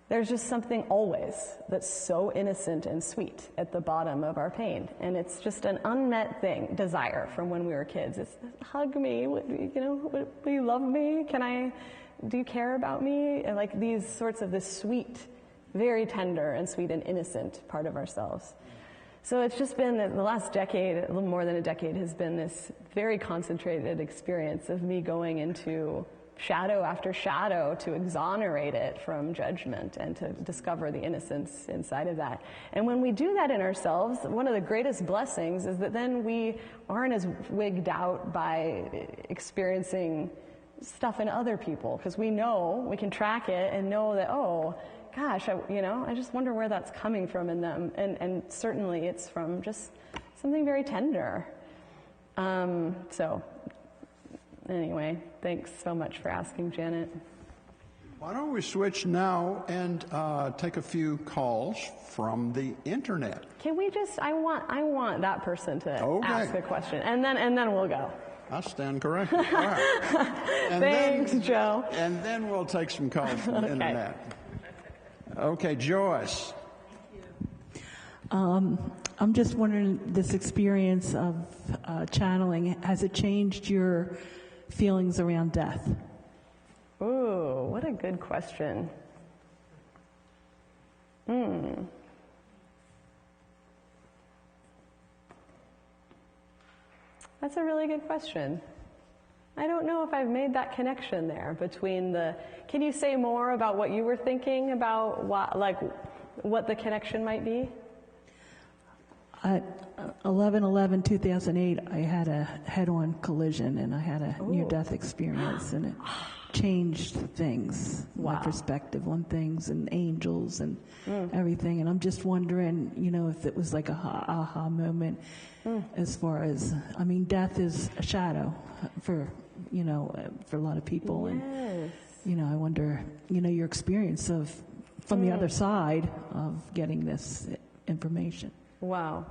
There's just something always that's so innocent and sweet at the bottom of our pain. And it's just an unmet desire from when we were kids. It's, hug me, you know, will you love me? Do you care about me? And like these sorts of this sweet, very tender and sweet and innocent part of ourselves. So it's just been the last decade, a little more than a decade, has been this very concentrated experience of me going into shadow after shadow to exonerate it from judgment and to discover the innocence inside of that. And when we do that in ourselves, one of the greatest blessings is that then we aren't as wigged out by experiencing stuff in other people, because we know, we can track it and know that, oh, gosh, I just wonder where that's coming from in them. And certainly it's from just something very tender. So anyway, thanks so much for asking, Janet. Why don't we switch now and take a few calls from the internet? Can we I want that person to ask a question, and then we'll go. I stand corrected. All right. Thanks, Joe. And then we'll take some calls from the internet. Okay, Joyce. I'm just wondering, this experience of channeling, has it changed your feelings around death? Ooh, what a good question. That's a really good question. I don't know if I've made that connection there between can you say more about what you were thinking about, what the connection might be? At 11/11/2008, I had a head-on collision, and I had a near-death experience, and it changed things, my perspective on things and angels and everything. And I'm just wondering, if it was like a aha moment as far as, death is a shadow for a lot of people. Yes. And, I wonder, your experience from the other side of getting this information. Wow.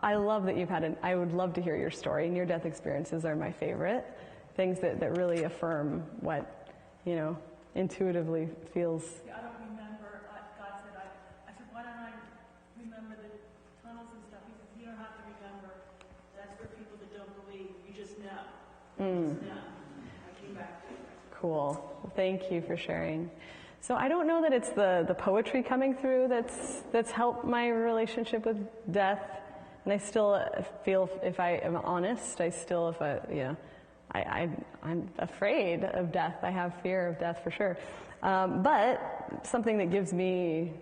I love that you've I would love to hear your story. Near-death experiences are my favorite. Things that really affirm what, intuitively feels. Yeah, I don't remember. God said, I said, why don't I remember the tunnels and stuff? He says, you don't have to remember. That's for people that don't believe. You just know. You just know. I came back to it. Cool. Well, thank you for sharing. So I don't know that it's the poetry coming through that's helped my relationship with death. And I still feel, if I am honest, I'm afraid of death. I have fear of death for sure. But something that gives me,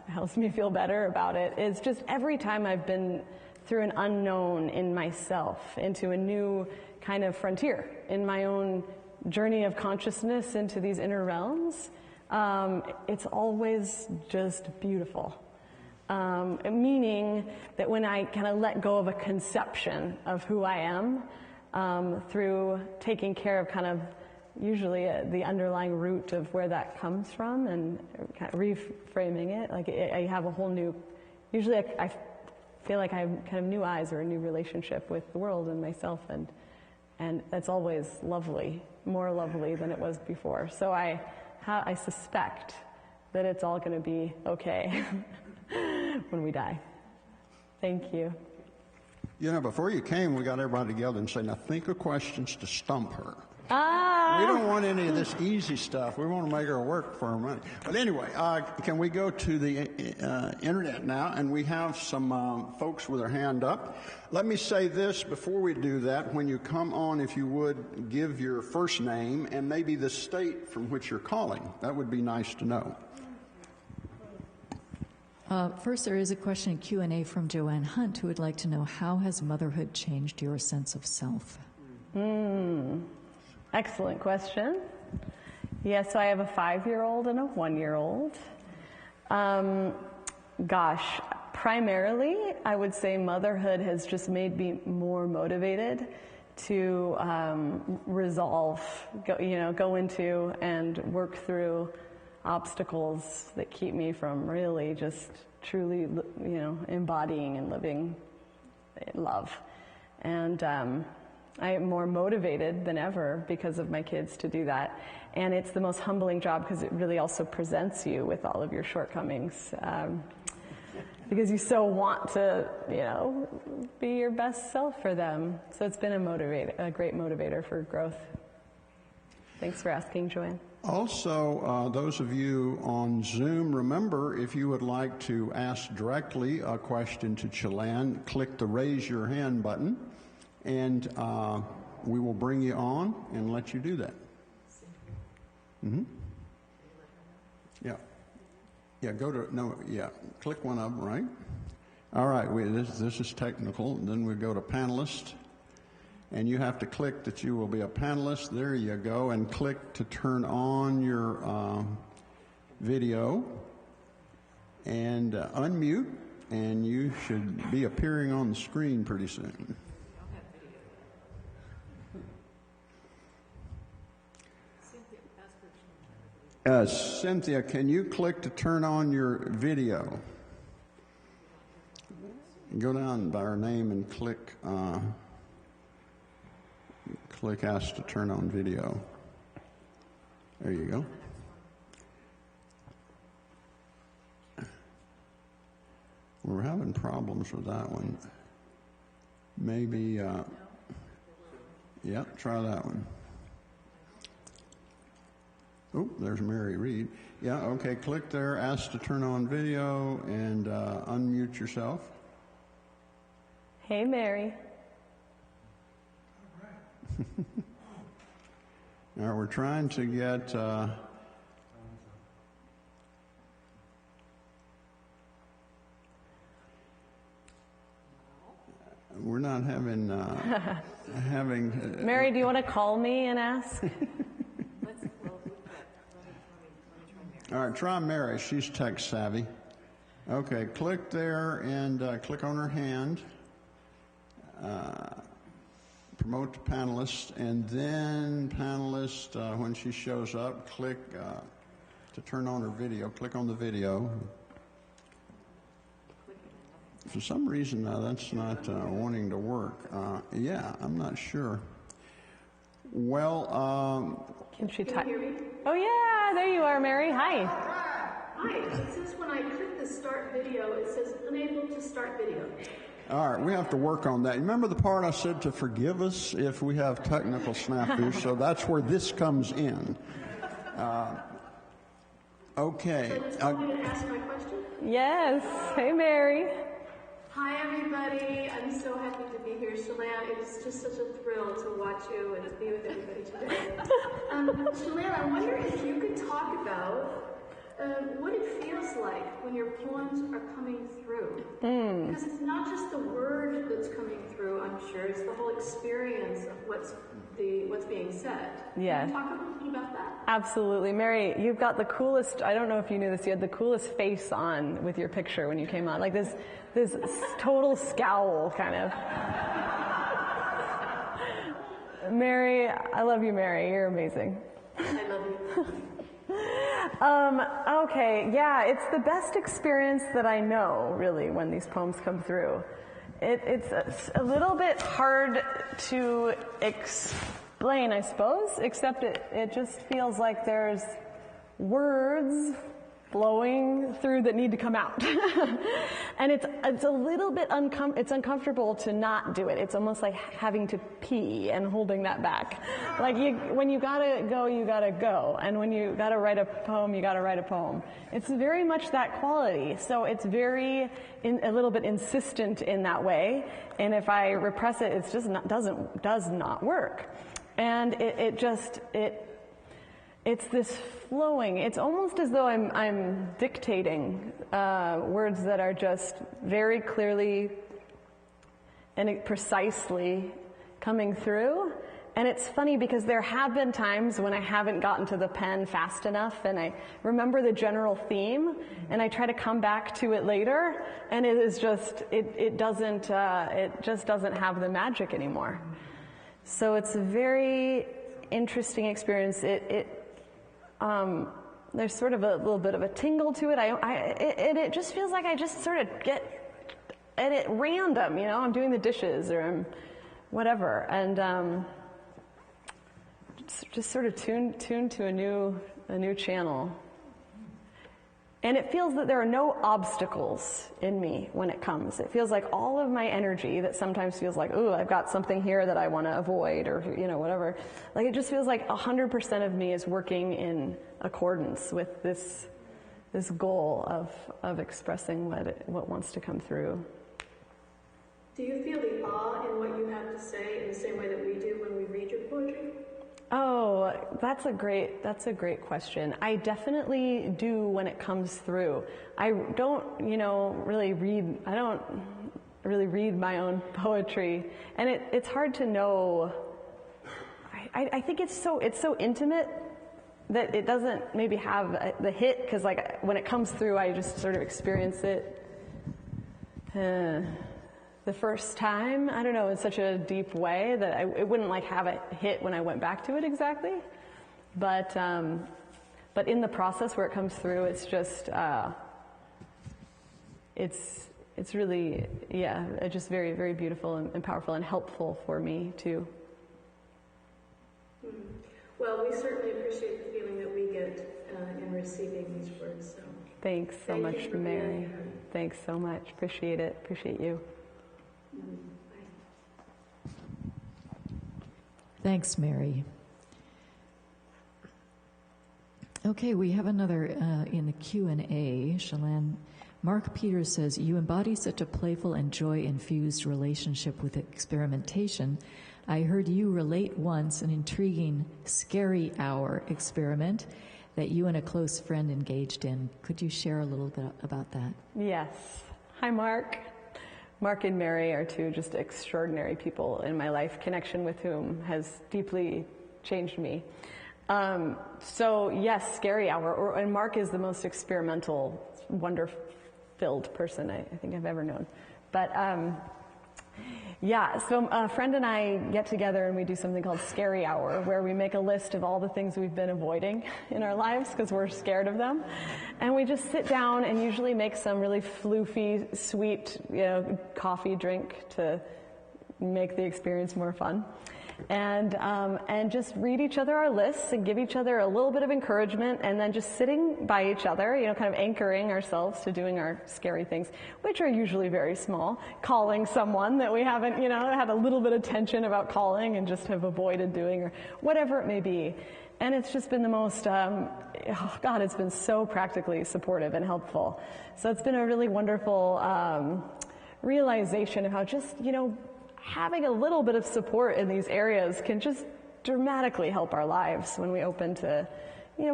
helps me feel better about it is just every time I've been through an unknown in myself, into a new kind of frontier in my own journey of consciousness into these inner realms, it's always just beautiful. Meaning that when I kind of let go of a conception of who I am, through taking care of kind of usually the underlying root of where that comes from and kind of reframing it, like I have a whole new, usually I feel like I have kind of new eyes or a new relationship with the world and myself, and that's always lovely, more lovely than it was before. So I suspect that it's all going to be okay when we die. Thank you. You know, before you came, we got everybody together and said, now think of questions to stump her. Ah! We don't want any of this easy stuff. We want to make her work for her money. But anyway, can we go to the internet now? And we have some folks with their hand up. Let me say this before we do that. When you come on, if you would, give your first name and maybe the state from which you're calling. That would be nice to know. First, there is a question in Q&A from Joanne Hunt, who would like to know, how has motherhood changed your sense of self? Excellent question. Yes, so I have a 5-year-old and a 1-year-old. Gosh, primarily, I would say motherhood has just made me more motivated to resolve, go into and work through obstacles that keep me from really just truly, embodying and living love. And I am more motivated than ever because of my kids to do that. And it's the most humbling job because it really also presents you with all of your shortcomings. Because you so want to, be your best self for them. So it's been a great motivator for growth. Thanks for asking, Joanne. Also, those of you on Zoom, remember, if you would like to ask directly a question to Chelan, click the raise your hand button, and we will bring you on and let you do that. Mm-hmm. Yeah. Yeah, click one of them, right? All right, this is technical. Then we go to panelist. And you have to click that you will be a panelist. There you go. And click to turn on your video. And unmute. And you should be appearing on the screen pretty soon. Cynthia, can you click to turn on your video? Go down by her name and click ask to turn on video. There you go. We're having problems with that one. Maybe, try that one. Oh, there's Mary Reed. Yeah, okay, click there, ask to turn on video, and unmute yourself. Hey, Mary. Now we're trying to get we're not having Mary, do you want to call me and ask? All right, try Mary. She's tech savvy. Okay, click there and click on her hand. Promote to panelist, and then panelist, when she shows up, click to turn on her video. Click on the video. For some reason, that's not wanting to work. I'm not sure. Well, can she type? Can you hear me? Oh yeah, there you are, Mary. Hi. Hi. It says when I click the start video, it says unable to start video. All right, we have to work on that. Remember the part I said to forgive us if we have technical snafus, so that's where this comes in. Okay. So I'm going to ask my question? Yes. Hey, Mary. Hi, everybody. I'm so happy to be here. Chelan, it is just such a thrill to watch you and be with everybody today. Chelan, I wonder if you could talk about what it feels like when your poems are coming through. Because it's not just the word that's coming through, I'm sure. It's the whole experience of what's what's being said. Yes. Can you talk a little bit about that? Absolutely. Mary, you've got the coolest, I don't know if you knew this, you had the coolest face on with your picture when you came on. Like this total scowl, kind of. Mary, I love you, Mary. You're amazing. I love you. Okay, yeah, it's the best experience that I know, really, when these poems come through. It's a little bit hard to explain, I suppose, except it just feels like there's words flowing through that need to come out. And it's a little bit it's uncomfortable to not do it. It's almost like having to pee and holding that back. Like when you gotta go, you gotta go. And when you gotta write a poem, you gotta write a poem. It's very much that quality. So it's very, a little bit insistent in that way. And if I repress it, it's just does not work. And it's this flowing. It's almost as though I'm dictating words that are just very clearly and precisely coming through. And it's funny because there have been times when I haven't gotten to the pen fast enough, and I remember the general theme, and I try to come back to it later, and it is just it just doesn't have the magic anymore. So it's a very interesting experience. There's sort of a little bit of a tingle to it. It just feels like I just sort of get at it random, you know. I'm doing the dishes or I'm whatever, and just sort of tuned to a new channel. And it feels that there are no obstacles in me when it comes. It feels like all of my energy that sometimes feels like, ooh, I've got something here that I want to avoid, or, you know, whatever. Like, it just feels like 100% of me is working in accordance with this goal of expressing what wants to come through. Do you feel the awe in what you have to say in the same way that we do when we read your poetry? Oh, that's a great question. I definitely do when it comes through. I don't really read my own poetry, and it's hard to know. I think it's so intimate that it doesn't maybe have the hit, because like when it comes through, I just sort of experience it the first time, I don't know, in such a deep way that it wouldn't like have a hit when I went back to it exactly. But in the process where it comes through, it's just, it's really, just very, very beautiful and powerful and helpful for me too. Well, we certainly appreciate the feeling that we get in receiving these words. So thanks so much, Mary. Thanks so much. Appreciate it. Appreciate you. Thanks, Mary. Okay, we have another in the Q&A. Chelan, Mark Peters says, you embody such a playful and joy-infused relationship with experimentation. I heard you relate once an intriguing scary hour experiment that you and a close friend engaged in. Could you share a little bit about that? Yes. Hi, Mark. Mark and Mary are two just extraordinary people in my life, connection with whom has deeply changed me. So yes, scary hour, and Mark is the most experimental, wonder-filled person I think I've ever known. But so a friend and I get together and we do something called Scary Hour, where we make a list of all the things we've been avoiding in our lives because we're scared of them. And we just sit down and usually make some really floofy, sweet, coffee drink to make the experience more fun. And just read each other our lists and give each other a little bit of encouragement, and then just sitting by each other, kind of anchoring ourselves to doing our scary things, which are usually very small. Calling someone that we haven't, had a little bit of tension about calling and just have avoided doing, or whatever it may be. And it's just been the most, it's been so practically supportive and helpful. So it's been a really wonderful realization of how just, having a little bit of support in these areas can just dramatically help our lives when we open to,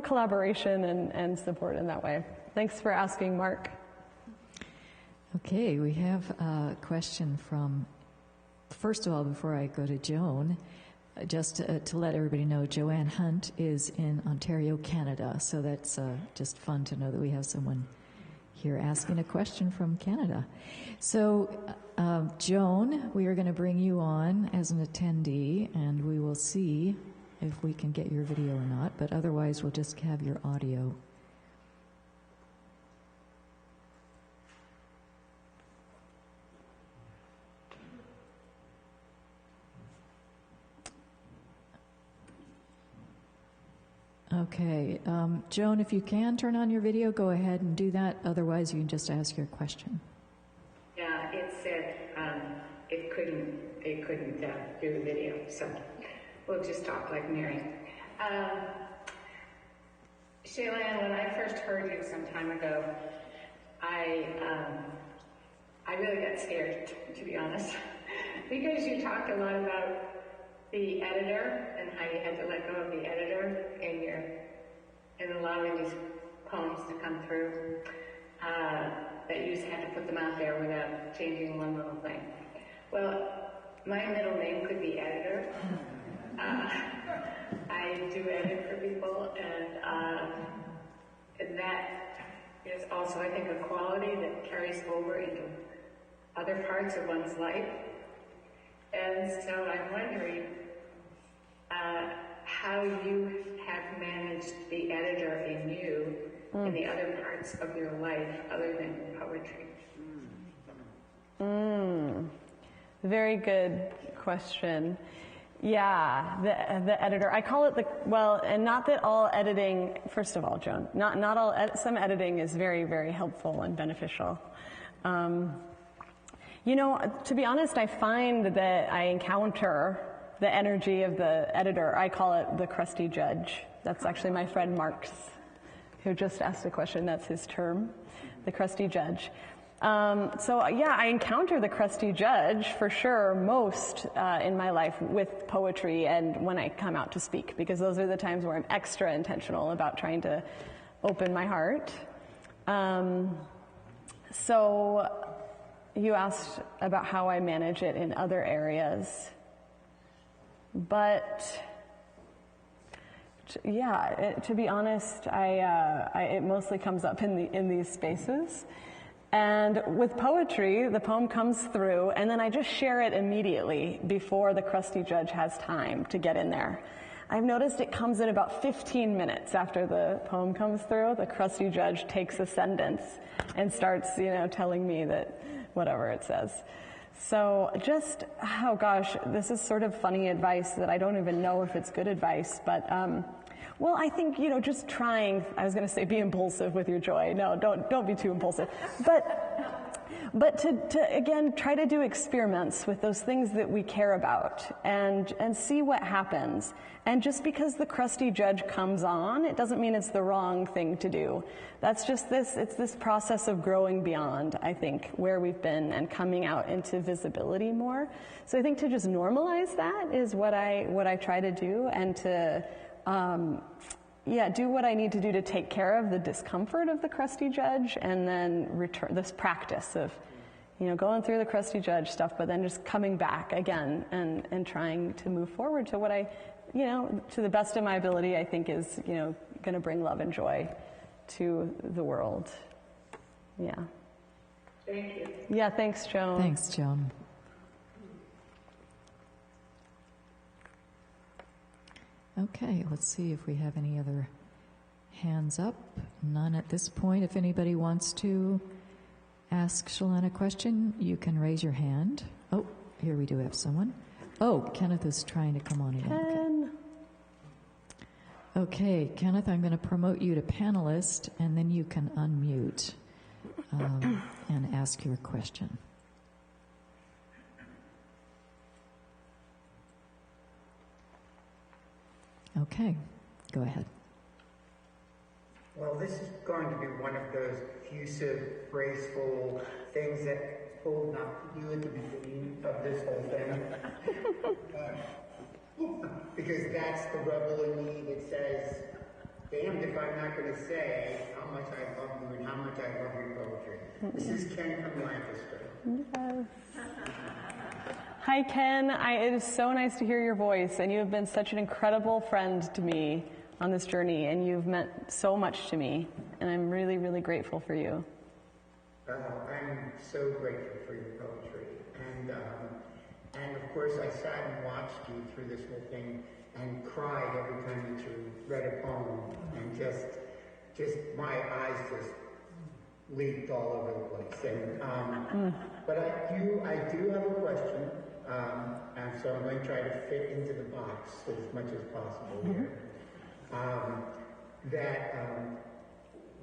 collaboration and support in that way. Thanks for asking, Mark. Okay, we have a question from, first of all, before I go to Joan, just to let everybody know, Joanne Hunt is in Ontario, Canada. So that's just fun to know that we have someone here asking a question from Canada. So, Joan, we are going to bring you on as an attendee, and we will see if we can get your video or not, but otherwise we'll just have your audio. Okay, Joan, if you can turn on your video, go ahead and do that. Otherwise, you can just ask your question. Yeah, it said it couldn't do the video, so we'll just talk like Mary. Chelan, when I first heard you some time ago, I really got scared, to be honest, because you talked a lot about the editor and how you had to let go of the editor in allowing these poems to come through, that you just had to put them out there without changing one little thing. Well, my middle name could be editor. I do edit for people, and that is also, I think, a quality that carries over into other parts of one's life. And so I'm wondering how you have managed the editor in you in the other parts of your life other than poetry. Very good question. Yeah, the editor. I call it and not that all editing, first of all, Joan, not all, some editing is very, very helpful and beneficial. You know, to be honest, I find that I encounter the energy of the editor. I call it the crusty judge. That's actually my friend Mark's, who just asked a question. That's his term, the crusty judge. So yeah, I encounter the crusty judge for sure most in my life with poetry and when I come out to speak, because those are the times where I'm extra intentional about trying to open my heart. So you asked about how I manage it in other areas. But yeah, to be honest, it mostly comes up in these spaces. And with poetry, the poem comes through, and then I just share it immediately before the crusty judge has time to get in there. I've noticed it comes in about 15 minutes after the poem comes through. The crusty judge takes ascendance and starts, telling me that whatever it says. So just, oh gosh, this is sort of funny advice that I don't even know if it's good advice, but well, I think, just trying, I was going to say be impulsive with your joy. No, don't be too impulsive. But to again, try to do experiments with those things that we care about and see what happens. And just because the crusty judge comes on, it doesn't mean it's the wrong thing to do. That's just it's this process of growing beyond, I think, where we've been and coming out into visibility more. So I think to just normalize that is what I try to do, and to do what I need to do to take care of the discomfort of the crusty judge, and then return this practice of, going through the crusty judge stuff, but then just coming back again and trying to move forward to what I, to the best of my ability, I think is, going to bring love and joy to the world. Yeah. Thank you. Yeah, thanks, Joan. Thanks, Joan. Okay, let's see if we have any other hands up. None at this point. If anybody wants to ask Chelan a question, you can raise your hand. Oh, here we do have someone. Oh, Kenneth is trying to come on again. Okay, Kenneth, I'm going to promote you to panelist, and then you can unmute and ask your question. Okay, go ahead. Well, this is going to be one of those effusive, graceful things that pulled up you at the beginning of this whole thing. Because that's the rebel in me that says, damned if I'm not going to say how much I love you and how much I love your poetry. This is Ken from Lancaster. Yes. Hi, Ken. It is so nice to hear your voice, and you have been such an incredible friend to me on this journey, and you've meant so much to me, and I'm really, really grateful for you. I'm so grateful for your poetry, and of course I sat and watched you through this whole thing and cried every time that you read a poem, and just my eyes just leaked all over the place. And but I do have a question, and so I'm going to try to fit into the box as much as possible here.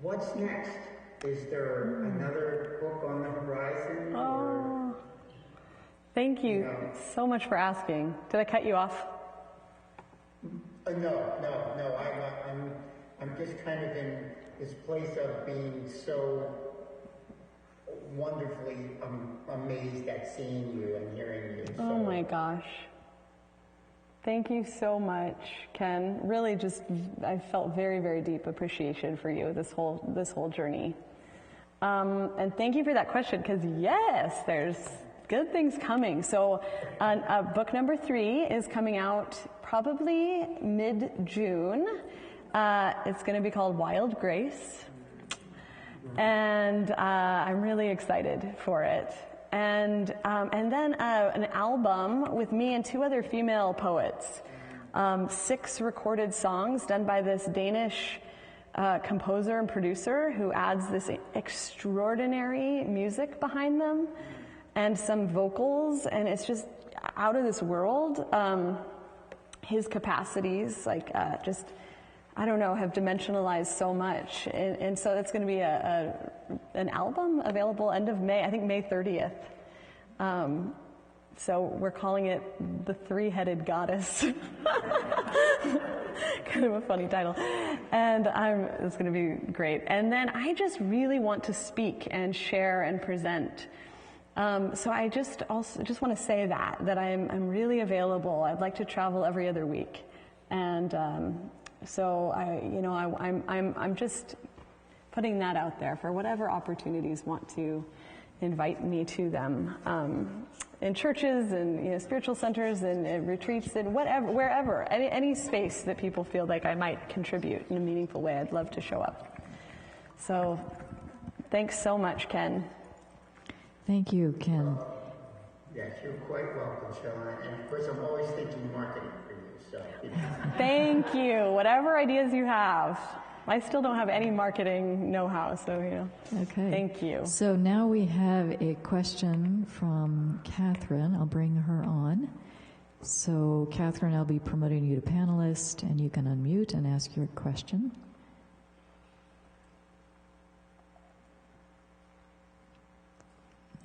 What's next? Is there another book on the horizon? Oh, thank you so much for asking. Did I cut you off? No. I'm just kind of in this place of being so wonderfully amazed at seeing you and hearing you. Oh my gosh. Thank you so much, Ken. Really I felt very, very deep appreciation for you this whole journey. And thank you for that question, because yes, there's good things coming. So book number 3 is coming out probably mid-June. It's going to be called Wild Grace. And I'm really excited for it. And then an album with me and 2 other female poets. 6 recorded songs done by this Danish composer and producer who adds this extraordinary music behind them and some vocals, and it's just out of this world. His capacities, I don't know, have dimensionalized so much. And so it's going to be an album available end of May, I think May 30th. So we're calling it The Three-Headed Goddess. Kind of a funny title. And it's going to be great. And then I just really want to speak and share and present. So I just want to say that I'm really available. I'd like to travel every other week. And so I'm just putting that out there for whatever opportunities want to invite me to them, in churches and spiritual centers and retreats and wherever, any space that people feel like I might contribute in a meaningful way. I'd love to show up. So, thanks so much, Ken. Thank you, Ken. Yes, you're quite welcome, Chelan. And of course, I'm always thinking marketing for you. So. Thank you. Whatever ideas you have. I still don't have any marketing know-how, so, Okay. Thank you. So now we have a question from Catherine. I'll bring her on. So, Catherine, I'll be promoting you to panelist, and you can unmute and ask your question.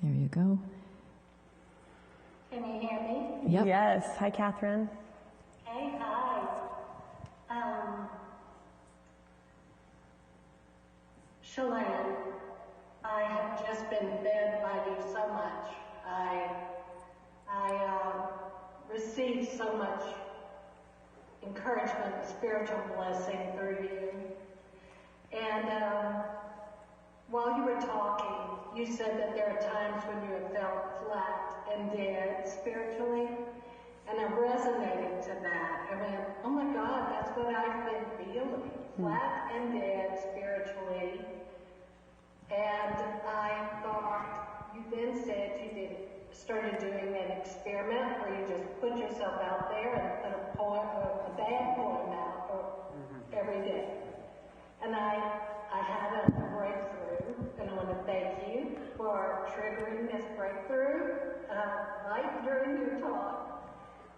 There you go. Can you hear me? Yep. Yes. Hi, Catherine. Hey, hi. Chelan, I have just been fed by you so much. I received so much encouragement, spiritual blessing through you. And while you were talking, you said that there are times when you have felt flat and dead spiritually. And I resonated to that. I went, oh my God, that's what I've been feeling. Flat and dead spiritually. And I thought, you then said you started doing an experiment where you just put yourself out there and put a bad poem out every day. And I had a breakthrough, and I want to thank you for triggering this breakthrough right during your talk.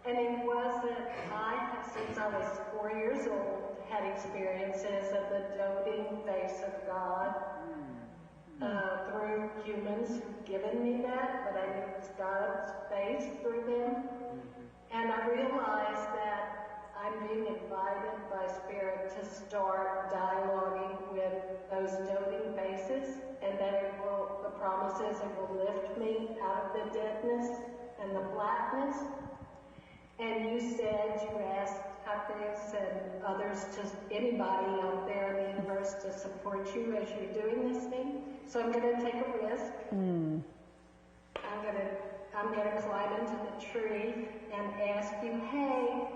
And it was that I have, since I was 4 years old, had experiences of the doting face of God through humans who've given me that, but I knew it was God's face through them. And I realized that I'm being invited by Spirit to start dialoguing with those doting faces, and that the promises it will lift me out of the deadness and the flatness. And you said you asked Harkin and others, anybody out there in the universe to support you as you're doing this thing. So I'm going to take a risk. I'm I'm going to climb into the tree and ask you, hey,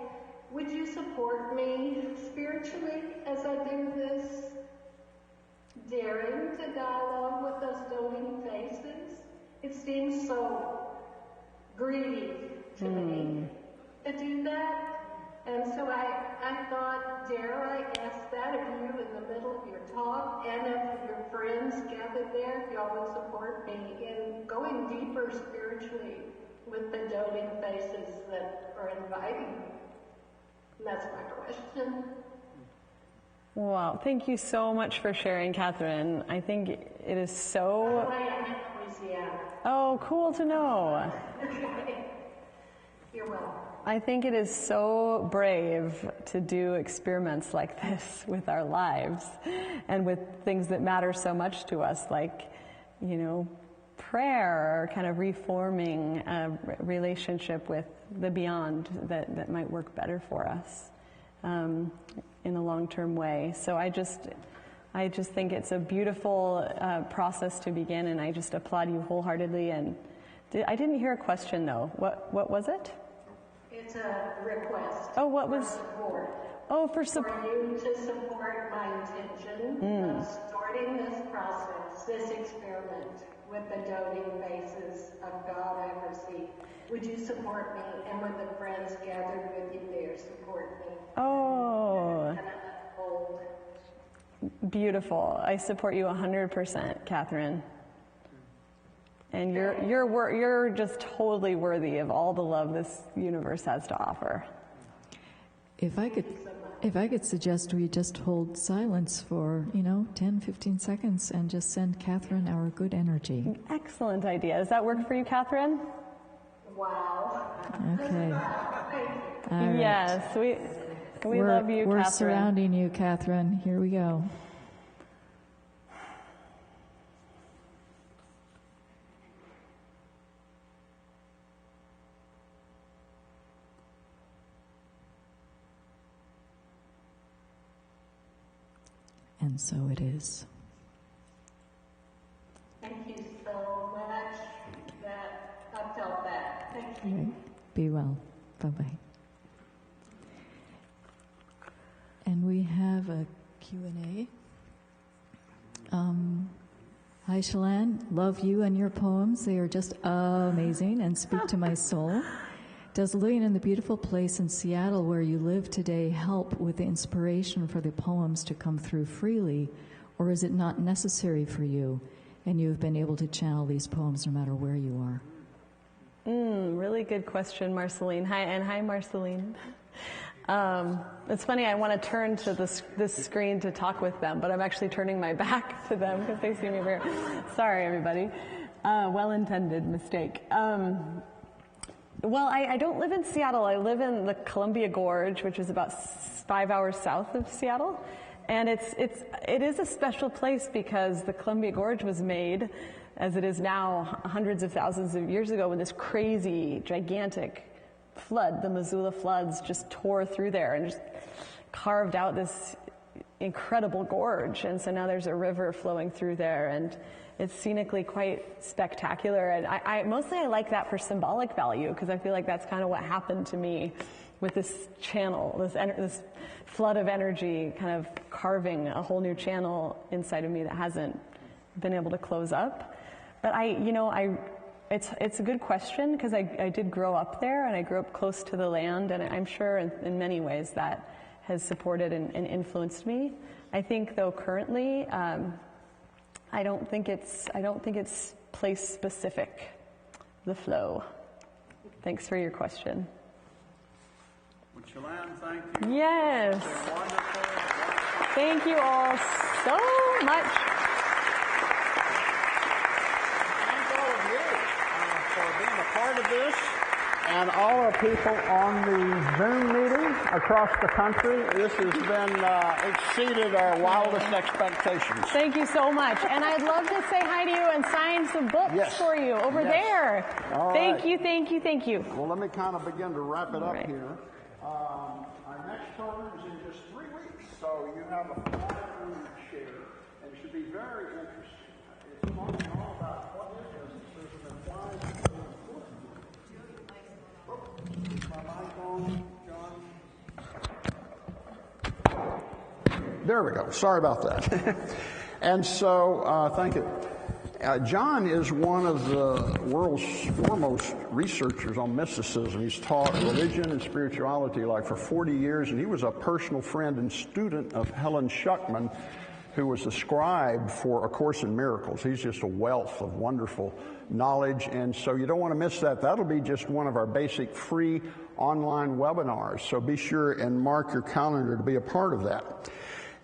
would you support me spiritually as I do this? Daring to dialogue with those doting faces? It seems so greedy to me to do that. And so I thought, dare I ask that of you in the middle of your talk, and of your friends gathered there, if y'all would support me in going deeper spiritually with the doting faces that are inviting me. And that's my question. Wow, thank you so much for sharing, Catherine. I think it is so... I am in Louisiana. Oh, cool to know. You're welcome. I think it is so brave to do experiments like this with our lives and with things that matter so much to us, like, prayer, or kind of reforming a relationship with the beyond that might work better for us in a long-term way. So I just think it's a beautiful process to begin, and I just applaud you wholeheartedly. And I didn't hear a question, though. What was it? It's a request. Oh, what was? Support. Oh, for support. For you to support my intention of starting this process, this experiment with the doting faces of God I perceive. Would you support me? And would the friends gathered with you there support me? Oh. Beautiful. I support you 100%, Catherine. And you're just totally worthy of all the love this universe has to offer. If I could suggest we just hold silence for, 10, 15 seconds and just send Catherine our good energy. Excellent idea. Does that work for you, Catherine? Wow. Okay. All right. Yes, we love you, Catherine. We're surrounding you, Catherine. Here we go. And so it is. Thank you so much. I felt that. Thank you. Right. Be well. Bye-bye. And we have a Q&A. Hi, Chelan. Love you and your poems. They are just amazing and speak to my soul. Does living in the beautiful place in Seattle where you live today help with the inspiration for the poems to come through freely, or is it not necessary for you and you've been able to channel these poems no matter where you are? Really good question, Marceline. Hi, Marceline. It's funny, I want to turn to this screen to talk with them, but I'm actually turning my back to them because they see me very... Sorry, everybody. Well-intended mistake. Well, I don't live in Seattle. I live in the Columbia Gorge, which is about 5 hours south of Seattle. And it is a special place because the Columbia Gorge was made, as it is now, hundreds of thousands of years ago, when this crazy, gigantic flood, the Missoula floods, just tore through there and just carved out this incredible gorge. And so now there's a river flowing through there, and it's scenically quite spectacular. And I mostly like that for symbolic value, because I feel like that's kind of what happened to me with this channel, this flood of energy kind of carving a whole new channel inside of me that hasn't been able to close up. But it's a good question, because I did grow up there, and I grew up close to the land, and I'm sure in many ways that has supported and influenced me. I think, though, currently, I don't think it's place specific, the flow. Thanks for your question. Well, Chelan, thank you. Yes. Wonderful. Thank you all so much. Thank all of you for being a part of this, and all our people on the Zoom meeting across the country. This has been exceeded our wildest expectations. Thank you so much. And I'd love to say hi to you and sign some books for you over there. All thank right. you, thank you, thank you. Well, let me kind of begin to wrap it up here. Our next program is in just 3 weeks, so you have a flyer for you to share, and it should be very interesting. It's talking all about what is this. There's an implied important There we go. Sorry about that. And so, thank you. John is one of the world's foremost researchers on mysticism. He's taught religion and spirituality like for 40 years, and he was a personal friend and student of Helen Schuckman, who was the scribe for A Course in Miracles. He's just a wealth of wonderful knowledge, and so you don't want to miss that. That'll be just one of our basic free online webinars, so be sure and mark your calendar to be a part of that.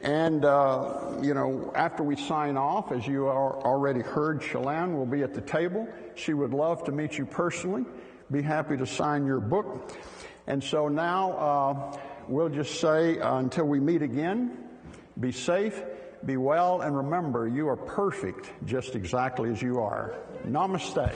And, after we sign off, as you already heard, Chelan will be at the table. She would love to meet you personally, be happy to sign your book. And so now we'll just say until we meet again, be safe, be well, and remember, you are perfect just exactly as you are. Namaste.